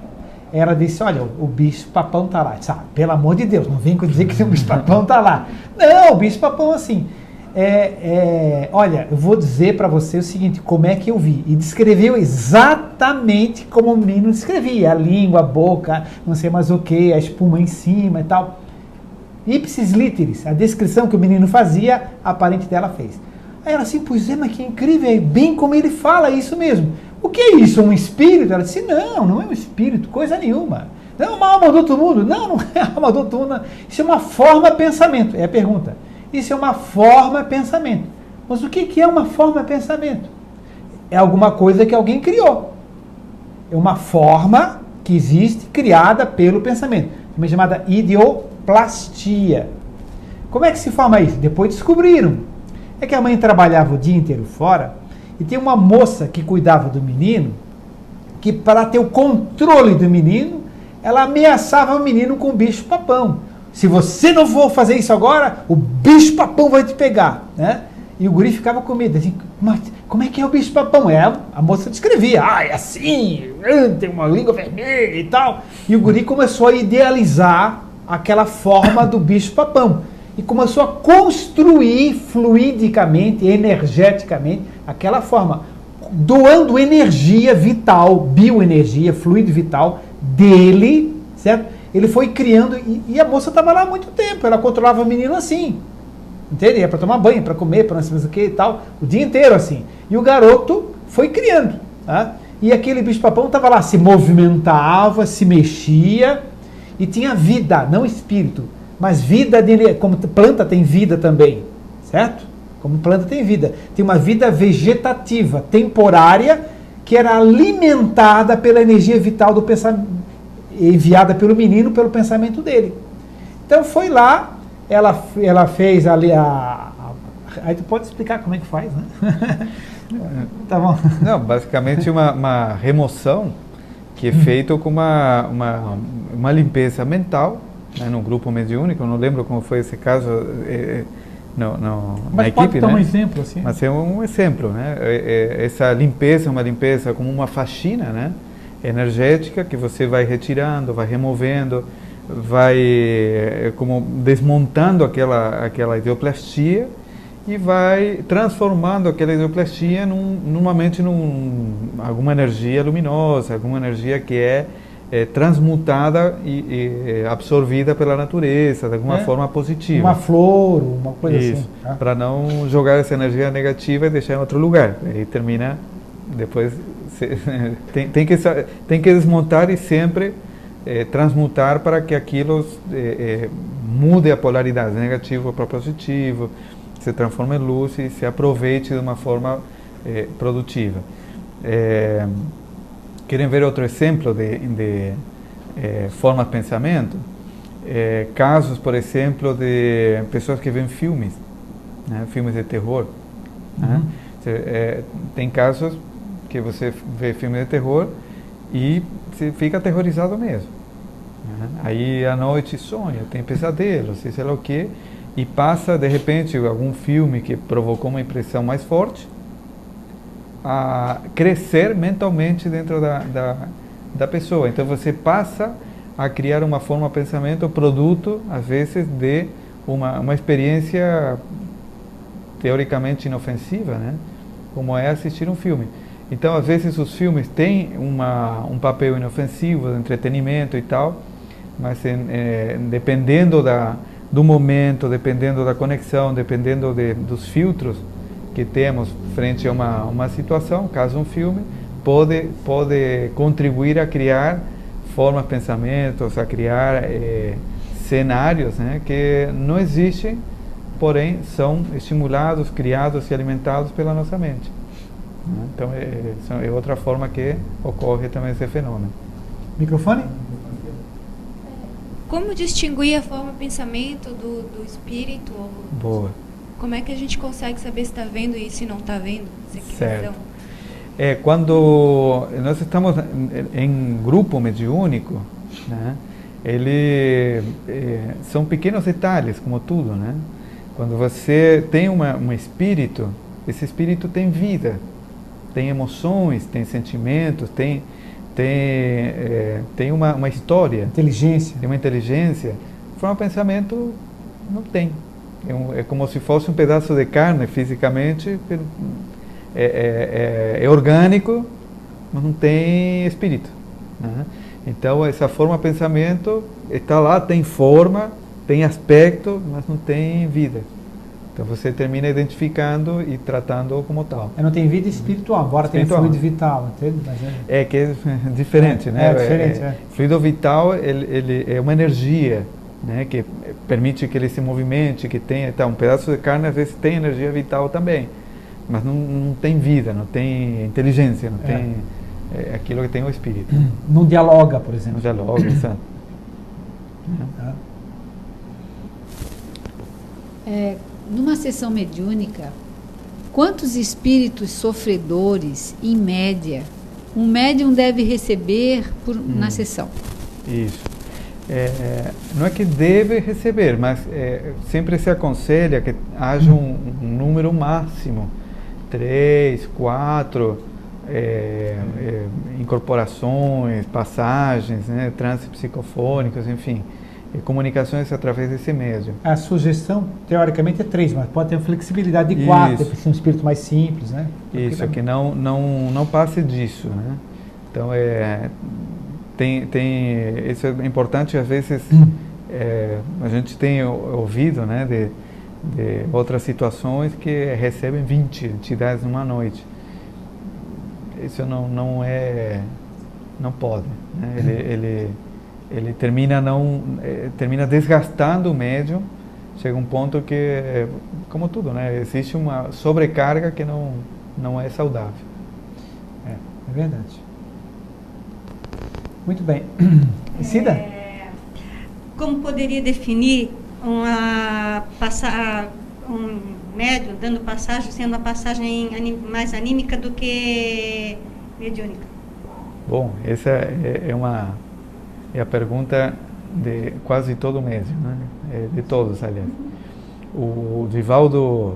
ela disse, olha, o bicho-papão está lá. Disse, pelo amor de Deus, não vem dizer que o bicho-papão está lá. Não, o bicho-papão assim. Olha, eu vou dizer para você o seguinte, como é que eu vi. E descreveu exatamente como o menino descrevia. A língua, a boca, não sei mais o que, a espuma em cima e tal. Ipsis literis, a descrição que o menino fazia, a parente dela fez. Aí ela assim, pois mas que incrível, é bem como ele fala, isso mesmo. O que é isso? Um espírito? Ela disse, não é um espírito, coisa nenhuma. Não é uma alma do outro mundo? Não é alma do outro mundo. Isso é uma forma de pensamento. É a pergunta. Isso é uma forma de pensamento. Mas o que é uma forma de pensamento? É alguma coisa que alguém criou. É uma forma que existe, criada pelo pensamento. Também chamada ideoplastia. Como é que se forma isso? Depois descobriram. É que a mãe trabalhava o dia inteiro fora E tem uma moça que cuidava do menino, que para ter o controle do menino, ela ameaçava o menino com o bicho-papão. Se você não for fazer isso agora, o bicho-papão vai te pegar, né? E o guri ficava com medo, assim, mas como é que é o bicho-papão? A moça descrevia, é assim, tem uma língua vermelha e tal. E o guri começou a idealizar aquela forma do bicho-papão. E começou a construir fluidicamente, energeticamente, aquela forma, doando energia vital, bioenergia, fluido vital dele, certo? Ele foi criando, e a moça estava lá há muito tempo, ela controlava o menino assim, entende? Ia para tomar banho, para comer, para não sei o que e tal, o dia inteiro assim. E o garoto foi criando, tá? E aquele bicho-papão estava lá, se movimentava, se mexia, e tinha vida, não espírito, mas vida, como planta tem vida também, certo? Como planta tem vida. Tem uma vida vegetativa, temporária, que era alimentada pela energia vital do pensamento, enviada pelo menino, pelo pensamento dele. Então foi lá, ela fez ali aí tu pode explicar como é que faz, né? Tá bom. Não, basicamente uma remoção que é feita com uma limpeza mental, né, num grupo mediúnico. Eu não lembro como foi esse caso na equipe, pode dar né? um exemplo assim. Mas é um exemplo, né? Essa limpeza é uma limpeza como uma faxina, né? Energética, que você vai retirando, vai removendo, vai como desmontando aquela ideoplastia e vai transformando aquela ideoplastia normalmente alguma energia luminosa, alguma energia que é transmutada e absorvida pela natureza de alguma forma positiva. Uma flor, uma coisa isso, assim. Tá? Para não jogar essa energia negativa e deixar em outro lugar. Aí termina, depois tem que desmontar e sempre transmutar para que aquilo mude a polaridade, negativo para positivo, se transforme em luz e se aproveite de uma forma produtiva. Querem ver outro exemplo de forma de pensamento? Casos, por exemplo, de pessoas que veem filmes, né? Filmes de terror. Né? Tem casos que você vê filmes de terror e você fica aterrorizado mesmo. Né? Aí à noite sonha, tem pesadelos, sei lá o quê, e passa de repente algum filme que provocou uma impressão mais forte a crescer mentalmente dentro da pessoa. Então você passa a criar uma forma de pensamento produto, às vezes, de uma experiência teoricamente inofensiva, né? Como é assistir um filme. Então, às vezes, os filmes têm um papel inofensivo, de entretenimento e tal, mas dependendo do momento, dependendo da conexão, dependendo dos filtros que temos frente a uma situação, caso um filme, pode contribuir a criar formas de pensamentos, a criar cenários, né, que não existem, porém são estimulados, criados e alimentados pela nossa mente. Então é outra forma que ocorre também esse fenômeno. Microfone? Como distinguir a forma de pensamento do espírito? Boa. Como é que a gente consegue saber se está vendo e se não está vendo? Certo. Quando nós estamos em grupo mediúnico, né, são pequenos detalhes, como tudo, né? Quando você tem um espírito, esse espírito tem vida, tem emoções, tem sentimentos, tem uma história. Inteligência. Tem uma inteligência. Forma de pensamento não tem. É como se fosse um pedaço de carne fisicamente, é orgânico, mas não tem espírito. Né? Então, essa forma de pensamento está lá, tem forma, tem aspecto, mas não tem vida. Então, você termina identificando e tratando como tal. Não tem vida espiritual, embora tenha fluido vital, entende? Mas que é diferente, né? Diferente, Fluido vital, ele é uma energia, né, que permite que ele se movimente, que tenha, um pedaço de carne às vezes tem energia vital também, mas não tem vida, não tem inteligência, não tem aquilo que tem o espírito. Não dialoga, por exemplo. Não dialoga, exato. Numa sessão mediúnica, quantos espíritos sofredores, em média, um médium deve receber na sessão? Isso. Não é que deve receber, mas sempre se aconselha que haja um número máximo, 3, 4 incorporações, passagens, né, transes psicofônicos, enfim, comunicações através desse médium. A sugestão, teoricamente, é 3, mas pode ter flexibilidade de 4, deve ser um espírito mais simples, né? Isso, que não passe disso, né? Então, isso é importante, às vezes, a gente tem ouvido, né, de outras situações que recebem 20 entidades numa noite. Isso não pode, né? Ele termina desgastando o médium, chega um ponto que, como tudo, né, existe uma sobrecarga que não é saudável. É verdade. Muito bem. Cida? Como poderia definir um médium dando passagem, sendo uma passagem mais anímica do que mediúnica? Bom, essa é a pergunta de quase todo médium, né? De todos, aliás. O Divaldo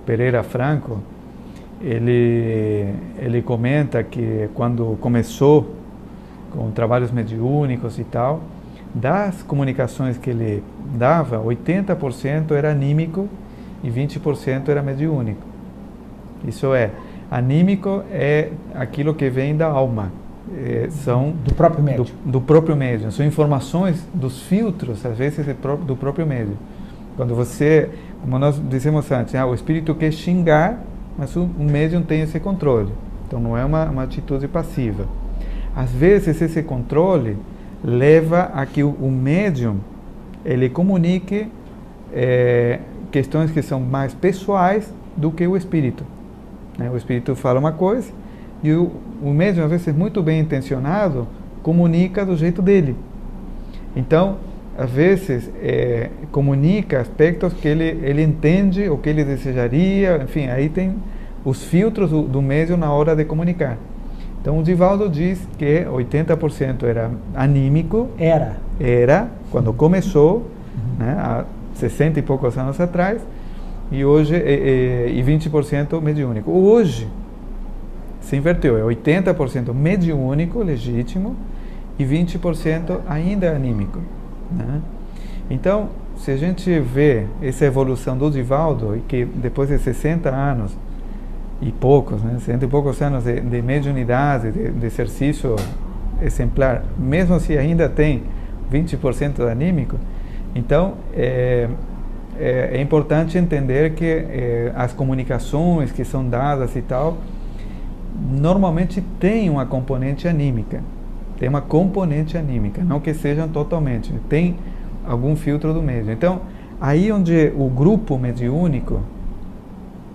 Pereira Franco, ele comenta que quando começou com trabalhos mediúnicos e tal, das comunicações que ele dava, 80% era anímico e 20% era mediúnico. Isso anímico é aquilo que vem da alma, são do próprio médium. Do próprio médium, são informações dos filtros, às vezes do próprio médium. Quando você, como nós dissemos antes, o espírito quer xingar, mas o médium tem esse controle, então não é uma atitude passiva. Às vezes esse controle leva a que o médium ele comunique questões que são mais pessoais do que o espírito. Né? O espírito fala uma coisa e o médium, às vezes muito bem intencionado, comunica do jeito dele. Então, às vezes, comunica aspectos que ele entende ou que ele desejaria, enfim, aí tem os filtros do médium na hora de comunicar. Então, o Divaldo diz que 80% era anímico. Era, quando começou, né, há 60 e poucos anos atrás, e hoje, e 20% mediúnico. Hoje, se inverteu, é 80% mediúnico, legítimo, e 20% ainda anímico. Né? Então, se a gente vê essa evolução do Divaldo, e que depois de 60 anos, e poucos, né, 60 e poucos anos de mediunidade, de exercício exemplar, mesmo se ainda tem 20% anímico, então é importante entender que as comunicações que são dadas e tal, normalmente tem uma componente anímica, não que sejam totalmente, tem algum filtro do médium. Então, aí onde o grupo mediúnico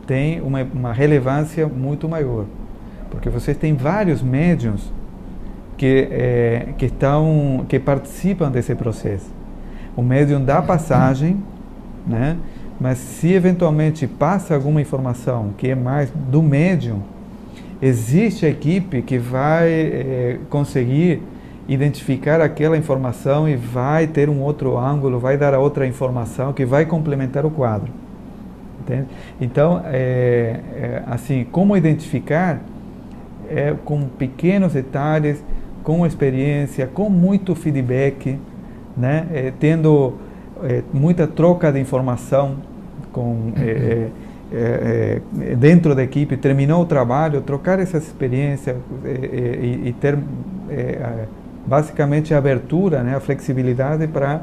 tem uma relevância muito maior, porque você tem vários médiuns que participam desse processo. O médium dá passagem, né? Mas se eventualmente passa alguma informação que é mais do médium, existe a equipe que vai conseguir identificar aquela informação e vai ter um outro ângulo, vai dar a outra informação que vai complementar o quadro. Entende? Então, assim, como identificar? Com pequenos detalhes, com experiência, com muito feedback, né? Tendo muita troca de informação dentro da equipe, terminou o trabalho, trocar essa experiência e ter basicamente a abertura, né, a flexibilidade para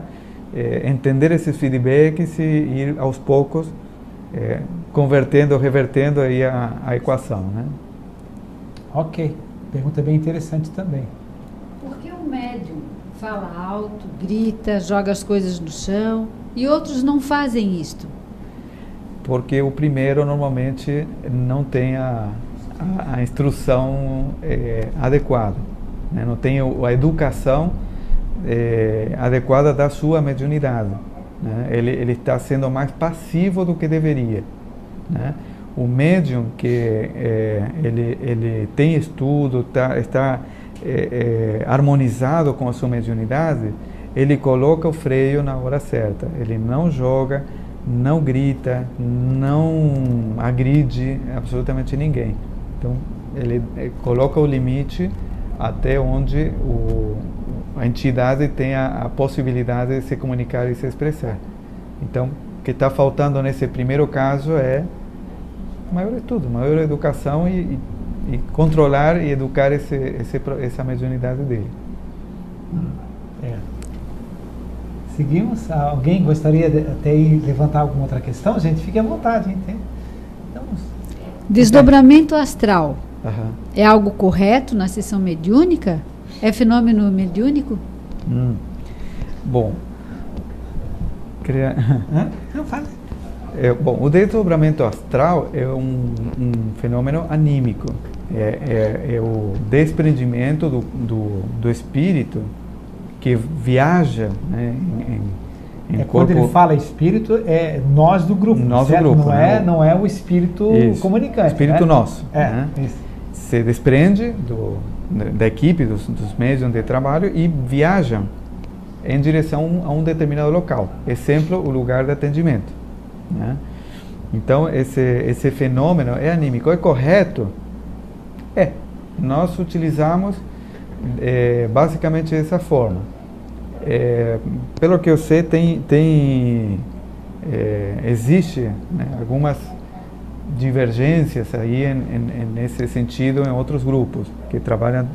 entender esses feedbacks e ir aos poucos revertendo aí a equação, né? Ok, pergunta bem interessante também. Por que o médium fala alto, grita, joga as coisas no chão e outros não fazem isto? Porque o primeiro normalmente não tem a instrução adequada, né? Não tem a educação adequada da sua mediunidade, né? Ele está sendo mais passivo do que deveria, né? o médium que ele tem estudo, está harmonizado com a sua mediunidade, ele coloca o freio na hora certa. Ele não joga, não grita, não agride absolutamente ninguém. Então, ele coloca o limite até onde a entidade tem a possibilidade de se comunicar e se expressar. Então, o que está faltando nesse primeiro caso é maior educação e controlar e educar essa mediunidade dele. Seguimos? Alguém gostaria de até levantar alguma outra questão? Gente, fique à vontade, entende? Desdobramento astral. Uhum. É algo correto na sessão mediúnica? É fenômeno mediúnico? Bom, Não fala. Bom, o desdobramento astral é um fenômeno anímico. É o desprendimento do espírito que viaja, né, em corpo. Quando ele fala espírito, é nós do grupo. Nós do grupo. Não é o espírito comunicante. Espírito nosso. Né? Se desprende da equipe, dos médiuns de trabalho e viajam em direção a um determinado local. Exemplo, o lugar de atendimento. Né? Então, esse fenômeno é anímico. É correto? Nós utilizamos basicamente dessa forma. Pelo que eu sei, existe, né, algumas divergências aí nesse sentido em outros grupos que trabalham,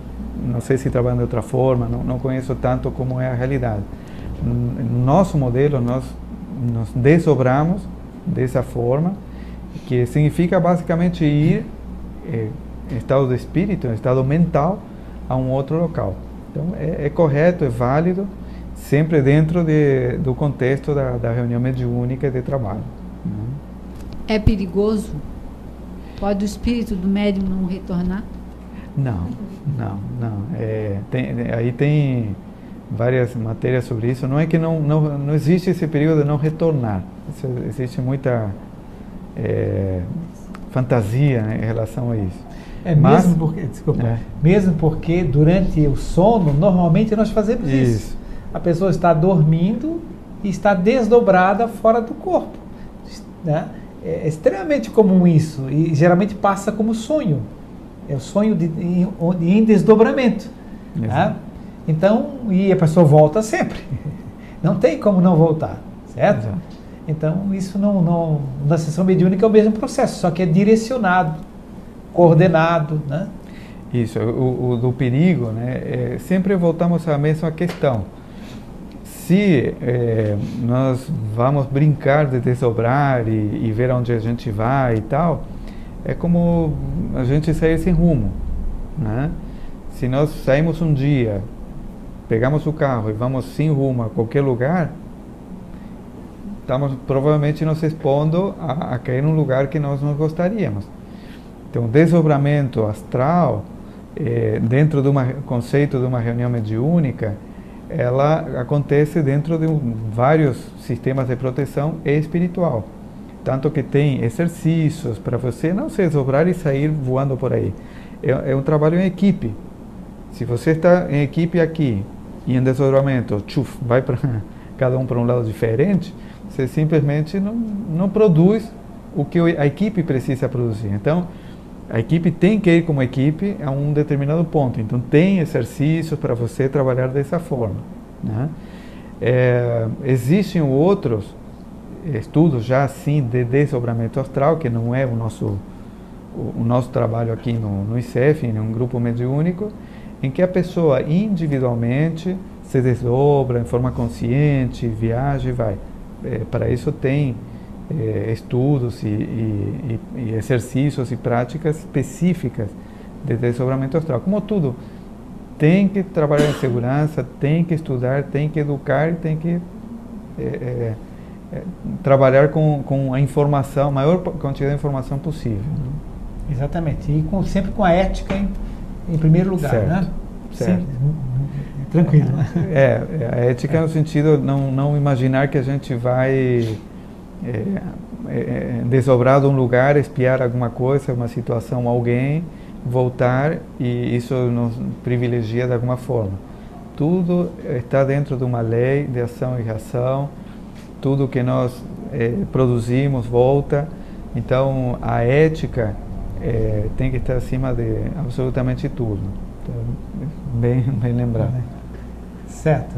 não sei se trabalham de outra forma, não conheço tanto como é a realidade. No nosso modelo, nós nos desdobramos dessa forma, que significa basicamente ir em estado de espírito, em estado mental, a um outro local. Então, é correto, é válido, sempre dentro do contexto da reunião mediúnica de trabalho. É perigoso? Pode o espírito do médium não retornar? Não. Aí tem várias matérias sobre isso. Não é que não existe esse período de não retornar. Existe muita fantasia, né, em relação a isso. Mesmo porque durante o sono, normalmente nós fazemos isso. A pessoa está dormindo e está desdobrada fora do corpo. Né? É extremamente comum isso e geralmente passa como sonho. É o sonho em desdobramento. Né? Então, e a pessoa volta sempre. Não tem como não voltar, certo? Exato. Então, isso na sessão mediúnica é o mesmo processo, só que é direcionado, coordenado, né? Isso, o do perigo, né? Sempre voltamos à mesma questão. Se nós vamos brincar de desdobrar e ver onde a gente vai e tal, é como a gente sair sem rumo, né? Se nós saímos um dia, pegamos o carro e vamos sem rumo a qualquer lugar, estamos provavelmente nos expondo a cair num lugar que nós não gostaríamos. Então, o desdobramento astral, dentro do conceito de uma reunião mediúnica, ela acontece dentro de vários sistemas de proteção espiritual. Tanto que tem exercícios para você não se desdobrar e sair voando por aí. É um trabalho em equipe. Se você está em equipe aqui e em desdobramento, vai para cada um para um lado diferente, você simplesmente não produz o que a equipe precisa produzir. Então, a equipe tem que ir como equipe a um determinado ponto. Então, tem exercícios para você trabalhar dessa forma. Né? Existem outros estudos já assim de desdobramento astral, que não é o nosso trabalho aqui no ICEF, em um grupo mediúnico, em que a pessoa individualmente se desdobra em forma consciente, viaja e vai. Para isso tem estudos e exercícios e práticas específicas de desdobramento astral. Como tudo, tem que trabalhar em segurança, tem que estudar, tem que educar e tem que trabalhar com a informação, a maior quantidade de informação possível. Né? Exatamente, e sempre com a ética em primeiro lugar, certo, né? Certo. Sempre, tranquilo. A ética no sentido de não imaginar que a gente vai desdobrar de um lugar, espiar alguma coisa, uma situação, alguém, voltar, e isso nos privilegia de alguma forma. Tudo está dentro de uma lei de ação e reação, tudo que nós produzimos volta, então a ética tem que estar acima de absolutamente tudo. Então, bem lembrado. Certo.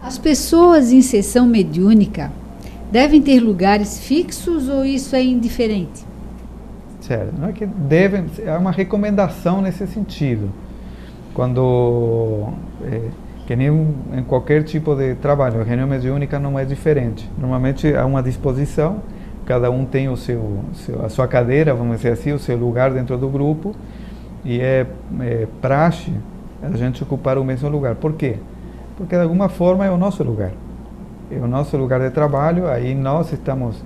As pessoas em sessão mediúnica devem ter lugares fixos ou isso é indiferente? Certo. Não é que devem, é uma recomendação nesse sentido. Quando, que nem em qualquer tipo de trabalho, a reunião mediúnica não é diferente. Normalmente há uma disposição, cada um tem a sua cadeira, vamos dizer assim, o seu lugar dentro do grupo, e é praxe a gente ocupar o mesmo lugar. Por quê? Porque de alguma forma é o nosso lugar. É o nosso lugar de trabalho, aí nós estamos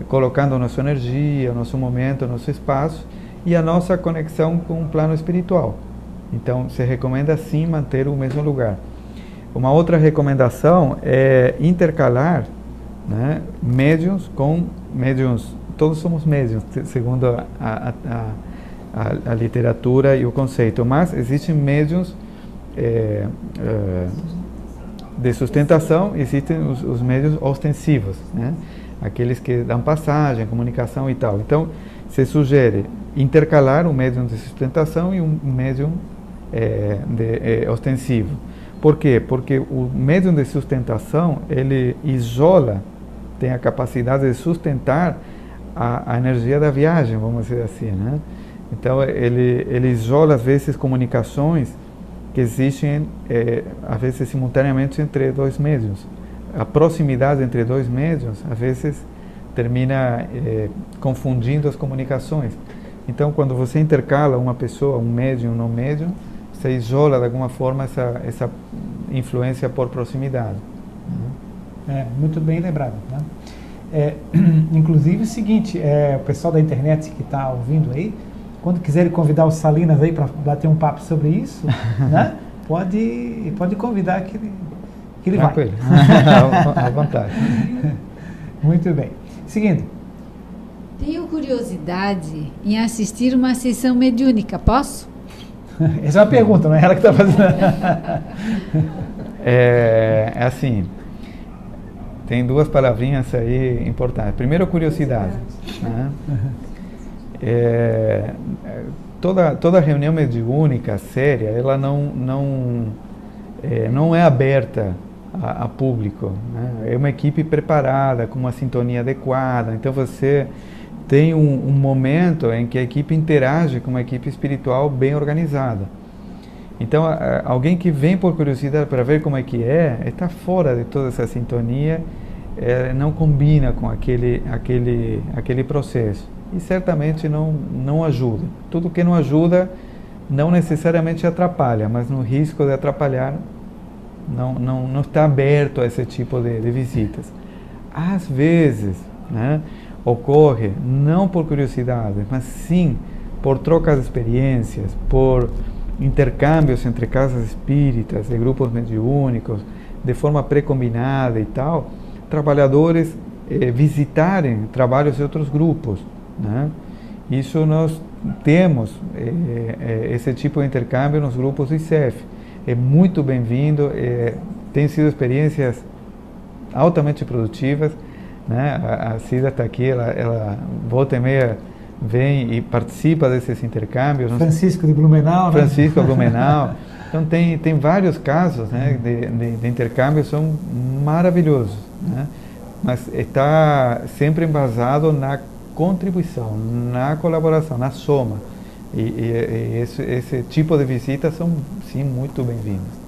colocando a nossa energia, o nosso momento, o nosso espaço e a nossa conexão com o plano espiritual. Então, se recomenda sim manter o mesmo lugar. Uma outra recomendação é intercalar, né, médiuns com médiuns. Todos somos médiuns, segundo a literatura e o conceito, mas existem médiuns de sustentação, existem os médiuns ostensivos, né? Aqueles que dão passagem, comunicação e tal. Então, se sugere intercalar um médium de sustentação e um médium ostensivo. Por quê? Porque o médium de sustentação, ele isola, tem a capacidade de sustentar a energia da viagem, vamos dizer assim, né? Então, ele isola, às vezes, comunicações que existem, às vezes, simultaneamente entre dois médiuns. A proximidade entre dois médiuns, às vezes, termina confundindo as comunicações. Então, quando você intercala uma pessoa, um médium, não médium, você isola, de alguma forma, essa influência por proximidade. Muito bem lembrado, né? Inclusive, o seguinte, o pessoal da internet que está ouvindo aí, quando quiserem convidar o Salinas aí para bater um papo sobre isso, né? Pode convidar que ele vai. À vontade. Muito bem. Seguindo. Tenho curiosidade em assistir uma sessão mediúnica, posso? Essa é uma pergunta, não é ela que está fazendo. É assim, tem duas palavrinhas aí importantes. Primeiro, curiosidade. Né? Toda reunião mediúnica séria, ela não é aberta a público, né? É uma equipe preparada, com uma sintonia adequada. Então você tem um momento em que a equipe interage com uma equipe espiritual bem organizada. Então alguém que vem por curiosidade para ver como é que está fora de toda essa sintonia, não combina com aquele processo. E certamente não ajuda. Tudo que não ajuda não necessariamente atrapalha, mas no risco de atrapalhar não está aberto a esse tipo de visitas. Às vezes, né, ocorre não por curiosidade, mas sim por trocas de experiências, por intercâmbios entre casas espíritas, de grupos mediúnicos, de forma pré-combinada e tal, trabalhadores visitarem trabalhos de outros grupos, né? Isso nós temos esse tipo de intercâmbio nos grupos do ICEF. É muito bem-vindo, tem sido experiências altamente produtivas, né? A Cida está aqui, ela volta e meia vem e participa desses intercâmbios. Francisco de Blumenau, né? Francisco Blumenau. Então tem vários casos, né, de intercâmbio, são maravilhosos, né? Mas está sempre embasado na contribuição, na colaboração, na soma. E esse tipo de visitas são, sim, muito bem-vindas.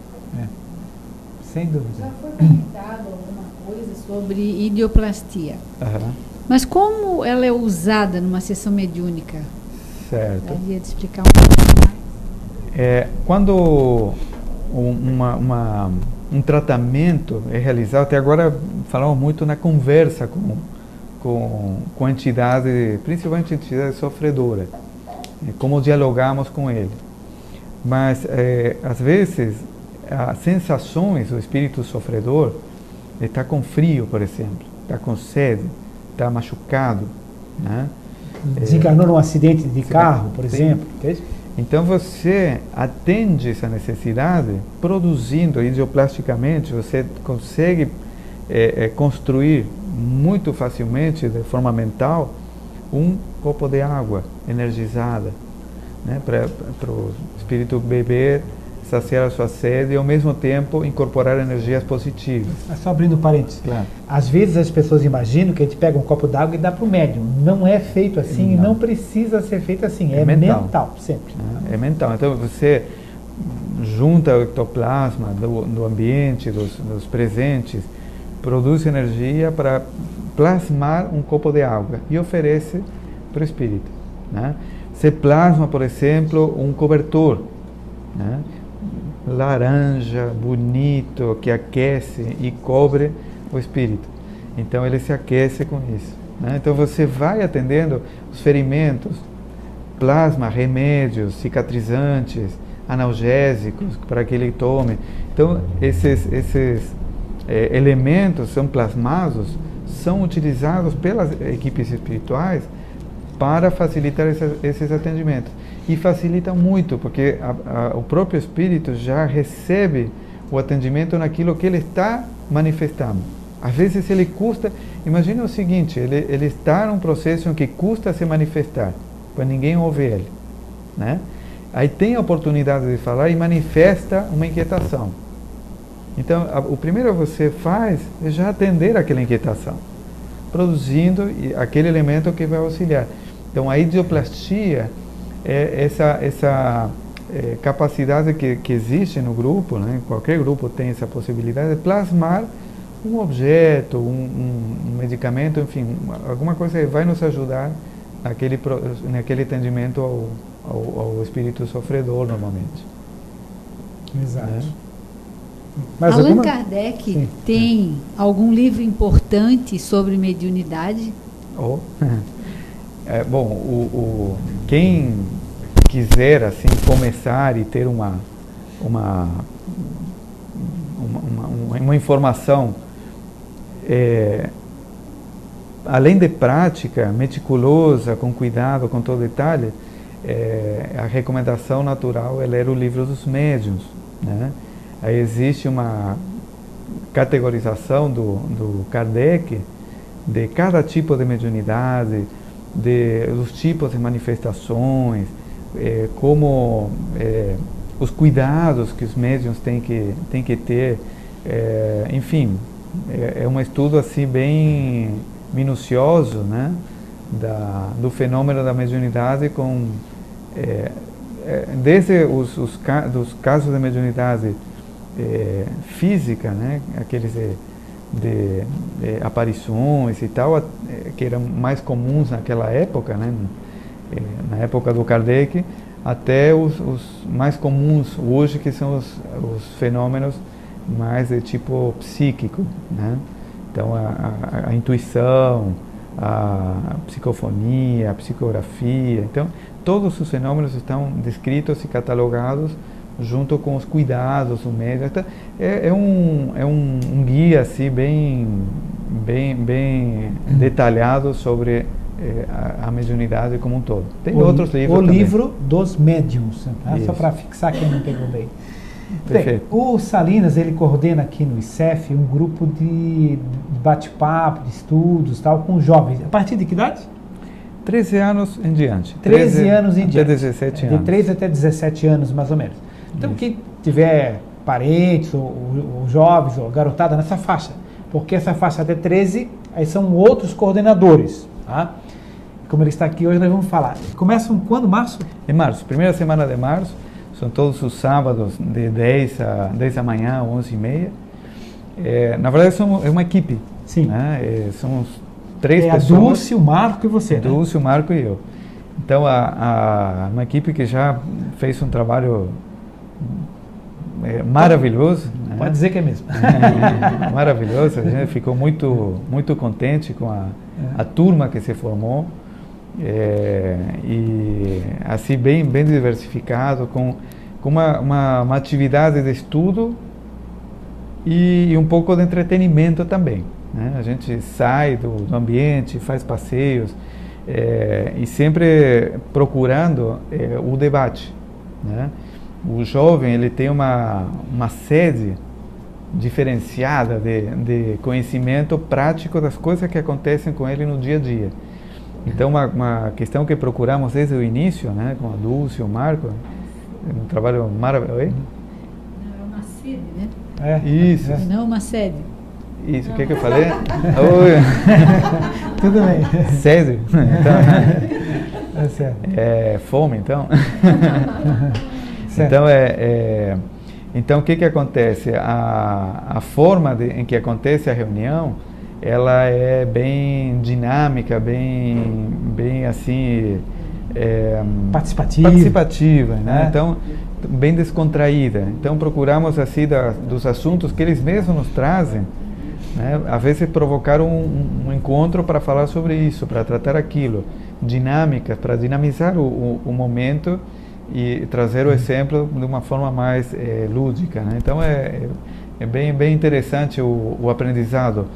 Sem dúvida. Já foi comentado alguma coisa sobre ideoplastia. Mas como ela é usada numa sessão mediúnica? Certo. Gostaria de explicar um pouco mais? Quando um tratamento é realizado, até agora falamos muito na conversa com entidades, principalmente entidades sofredoras, como dialogamos com ele. Mas, às vezes, as sensações do espírito sofredor está com frio, por exemplo, está com sede, está machucado, né? Desencarnou num acidente de carro, por exemplo. Então você atende essa necessidade produzindo idioplasticamente, você consegue construir muito facilmente, de forma mental, um copo de água energizada, né, para o espírito beber, saciar a sua sede e ao mesmo tempo incorporar energias positivas. Só abrindo parênteses. Claro. Às vezes as pessoas imaginam que a gente pega um copo d'água e dá para o médium. Não é feito assim, não precisa ser feito assim. É mental sempre. É mental. Então você junta o ectoplasma do ambiente, dos presentes, produz energia para plasmar um copo de água e oferece para o espírito, né? Você plasma, por exemplo, um cobertor, né, laranja, bonito, que aquece e cobre o espírito. Então ele se aquece com isso, né? Então você vai atendendo os ferimentos, plasma remédios cicatrizantes, analgésicos para que ele tome. Então esses elementos são plasmados, são utilizados pelas equipes espirituais para facilitar esses atendimentos. E facilitam muito, porque o próprio espírito já recebe o atendimento naquilo que ele está manifestando. Às vezes ele custa, imagina o seguinte, ele está num processo em que custa se manifestar, pois ninguém ouve ele, né? Aí tem a oportunidade de falar e manifesta uma inquietação. Então, o primeiro que você faz é já atender aquela inquietação, produzindo aquele elemento que vai auxiliar. Então, a idioplastia é essa capacidade que existe no grupo, né? Qualquer grupo tem essa possibilidade de plasmar um objeto, um medicamento, enfim, alguma coisa que vai nos ajudar naquele atendimento ao espírito sofredor, normalmente. Exato. Né? Mas Allan Kardec tem algum livro importante sobre mediunidade? Bom, quem quiser assim começar e ter uma informação além de prática, meticulosa, com cuidado, com todo detalhe, a recomendação natural é ler o livro dos médiuns, né? Aí existe uma categorização do Kardec de cada tipo de mediunidade, dos tipos de manifestações, como os cuidados que os médiuns têm que ter, enfim, é um estudo assim bem minucioso, né, do fenômeno da mediunidade, com desde dos casos de mediunidade física, né, aqueles de aparições e tal, que eram mais comuns naquela época, né, na época do Kardec, até os mais comuns hoje, que são os fenômenos mais de tipo psíquico, né? Então a intuição, a psicofonia, a psicografia, então todos os fenômenos estão descritos e catalogados junto com os cuidados do médium. Então, é um guia assim bem detalhado sobre a mediunidade como um todo. Tem outros livros o também. Livro dos médiuns, tá? Só para fixar quem não pegou bem. Perfeito. Bem, o Salinas, ele coordena aqui no ICEF um grupo de bate-papo, de estudos, tal, com jovens. A partir de que idade? 13 anos em diante. 13 anos em diante. Até 17 anos. De 13 até 17 anos, mais ou menos. Então, quem tiver parentes, ou jovens, ou garotada nessa faixa, porque essa faixa até 13, aí são outros coordenadores, tá? Como ele está aqui hoje, nós vamos falar. Começam quando? Março? Em março, primeira semana de março. São todos os sábados, de 10 da manhã, 11h30. Na verdade, é uma equipe. Sim. Né? Somos 3 pessoas. A Dulce, o Marco e você. Dulce, o Marco e eu. Então, uma equipe que já fez um trabalho maravilhoso. Pode né? dizer que é mesmo. Maravilhoso. A gente ficou muito contente com a turma que se formou. E assim bem diversificado, com uma atividade de estudo e um pouco de entretenimento também, né? A gente sai do ambiente, faz passeios, e sempre procurando o debate, né? O jovem, ele tem uma sede diferenciada de conhecimento prático das coisas que acontecem com ele no dia a dia. Então, uma questão que procuramos desde o início, né, com a Dulce e o Marco, um trabalho maravilhoso. Não, é uma sede, né? Isso. Não uma sede. Isso, o não. que eu falei? Tudo bem. Sede? É certo. Fome, então? Certo. Então, o que acontece? A forma em que acontece a reunião, ela é bem dinâmica, bem assim... participativa, né? Então, bem descontraída. Então, procuramos, assim, dos assuntos que eles mesmos nos trazem, né? Às vezes provocar um encontro para falar sobre isso, para tratar aquilo. Dinâmica, para dinamizar o momento e trazer o exemplo de uma forma mais lúdica, né? Então, é bem interessante o aprendizado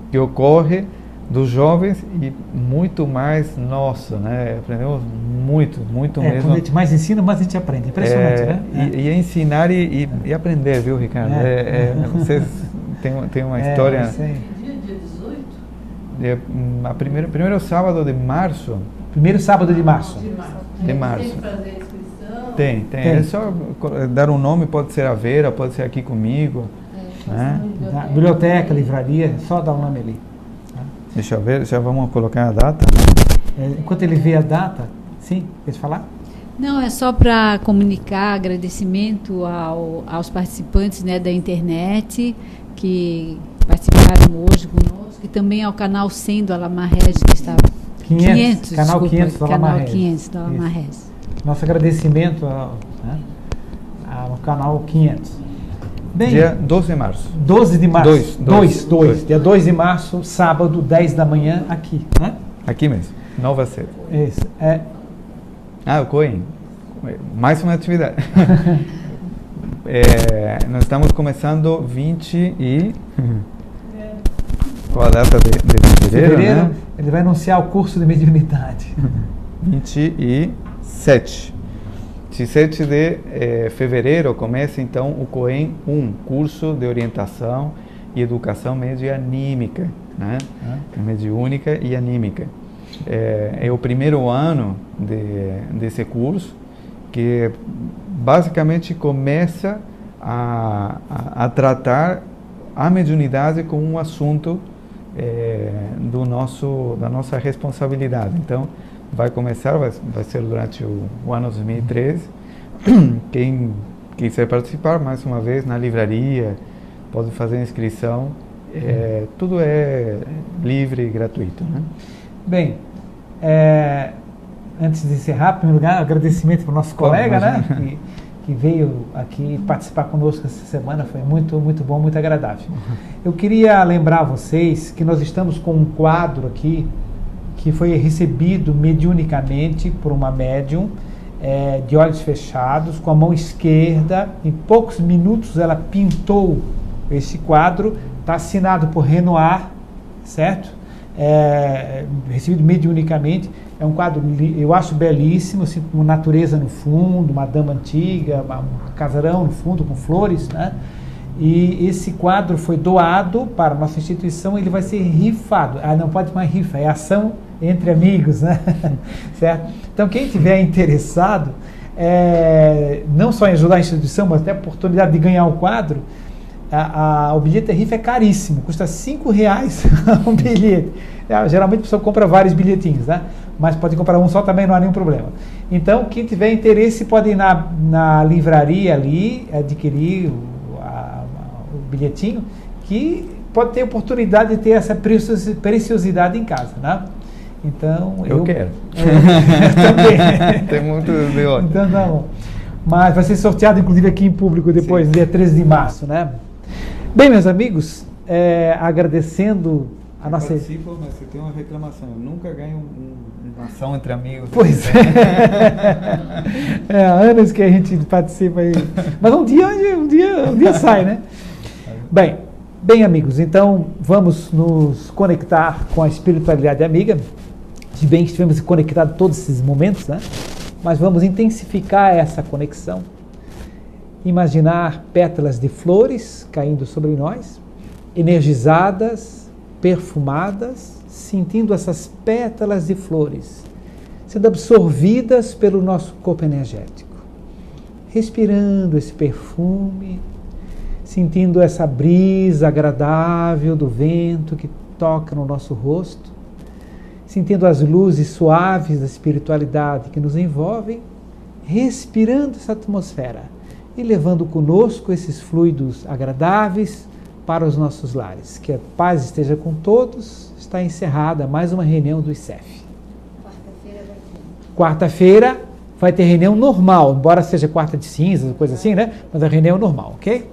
que ocorre dos jovens e muito mais nosso, né? Aprendemos muito mesmo. Quando a gente mais ensina, mais a gente aprende. Impressionante, né? E ensinar e aprender, viu, Ricardo? Vocês têm uma história... Dia 18? Primeiro sábado de março. Primeiro sábado de março. De março. Tem que fazer a inscrição? Tem. É só dar um nome, pode ser a Vera, pode ser aqui comigo. Né? Biblioteca, livraria, só dar o nome ali. Deixa eu ver, já vamos colocar a data. Enquanto ele vê a data, sim, quer falar? Não, é só para comunicar agradecimento aos participantes, né, da internet que participaram hoje conosco e também ao canal 100 do Alamarrez que está... 500, canal desculpa, 500 do canal Alamarrez. 500 do Alamarrez. Nosso agradecimento ao canal 500. Bem, dia 12 de março. 12 de março. 2. Dia 2 de março, sábado, 10 da manhã, aqui. Né? Aqui mesmo, nova sede. Isso. O COEM. Mais uma atividade. Nós estamos começando 20 e... Qual a data de fevereiro, né? Ele vai anunciar o curso de mediunidade. 27. 17 de fevereiro começa então o COEM 1, curso de orientação e educação medianímica, né? Mediúnica e anímica. É o primeiro ano desse curso que basicamente começa a tratar a mediunidade como um assunto da nossa responsabilidade. Então, vai ser durante o ano 2013. Quem quiser participar, mais uma vez, na livraria, pode fazer inscrição. Tudo é livre e gratuito, né? Bem, antes de encerrar, em primeiro lugar, agradecimento para o nosso colega, né? Que veio aqui participar conosco essa semana, foi muito bom, muito agradável. Eu queria lembrar vocês que nós estamos com um quadro aqui que foi recebido mediunicamente por uma médium, de olhos fechados, com a mão esquerda. Em poucos minutos ela pintou esse quadro, está assinado por Renoir, certo? Recebido mediunicamente. É um quadro, eu acho belíssimo, assim, com natureza no fundo, uma dama antiga, um casarão no fundo com flores, né? E esse quadro foi doado para a nossa instituição, ele vai ser rifado. Não pode mais rifa, é ação entre amigos, né? Certo? Então, quem tiver interessado, não só em ajudar a instituição, mas até a oportunidade de ganhar o quadro, o bilhete da rifa é caríssimo, custa R$5 um bilhete. Geralmente a pessoa compra vários bilhetinhos, né? Mas pode comprar um só também, não há nenhum problema. Então, quem tiver interesse pode ir na livraria ali, adquirir o bilhetinho, que pode ter oportunidade de ter essa preciosidade em casa, né? Então, eu quero. Também. Tem muito de ótimo. Então, tá bom. Mas vai ser sorteado, inclusive, aqui em público depois, dia 13 de março, né? Bem, meus amigos, agradecendo a nossa... Participo, mas você tem uma reclamação. Eu nunca ganho uma ação entre amigos. Pois é. Há anos que a gente participa aí. Mas um dia sai, né? Bem, Bem, amigos, então vamos nos conectar com a espiritualidade amiga. Se bem que estivemos conectados todos esses momentos, né? Mas vamos intensificar essa conexão. Imaginar pétalas de flores caindo sobre nós, energizadas, perfumadas, sentindo essas pétalas de flores sendo absorvidas pelo nosso corpo energético. Respirando esse perfume, sentindo essa brisa agradável do vento que toca no nosso rosto, sentindo as luzes suaves da espiritualidade que nos envolvem, respirando essa atmosfera e levando conosco esses fluidos agradáveis para os nossos lares. Que a paz esteja com todos. Está encerrada mais uma reunião do ICEF. Quarta-feira vai ter reunião normal, embora seja quarta de cinzas, coisa assim, né? Mas a reunião normal, ok?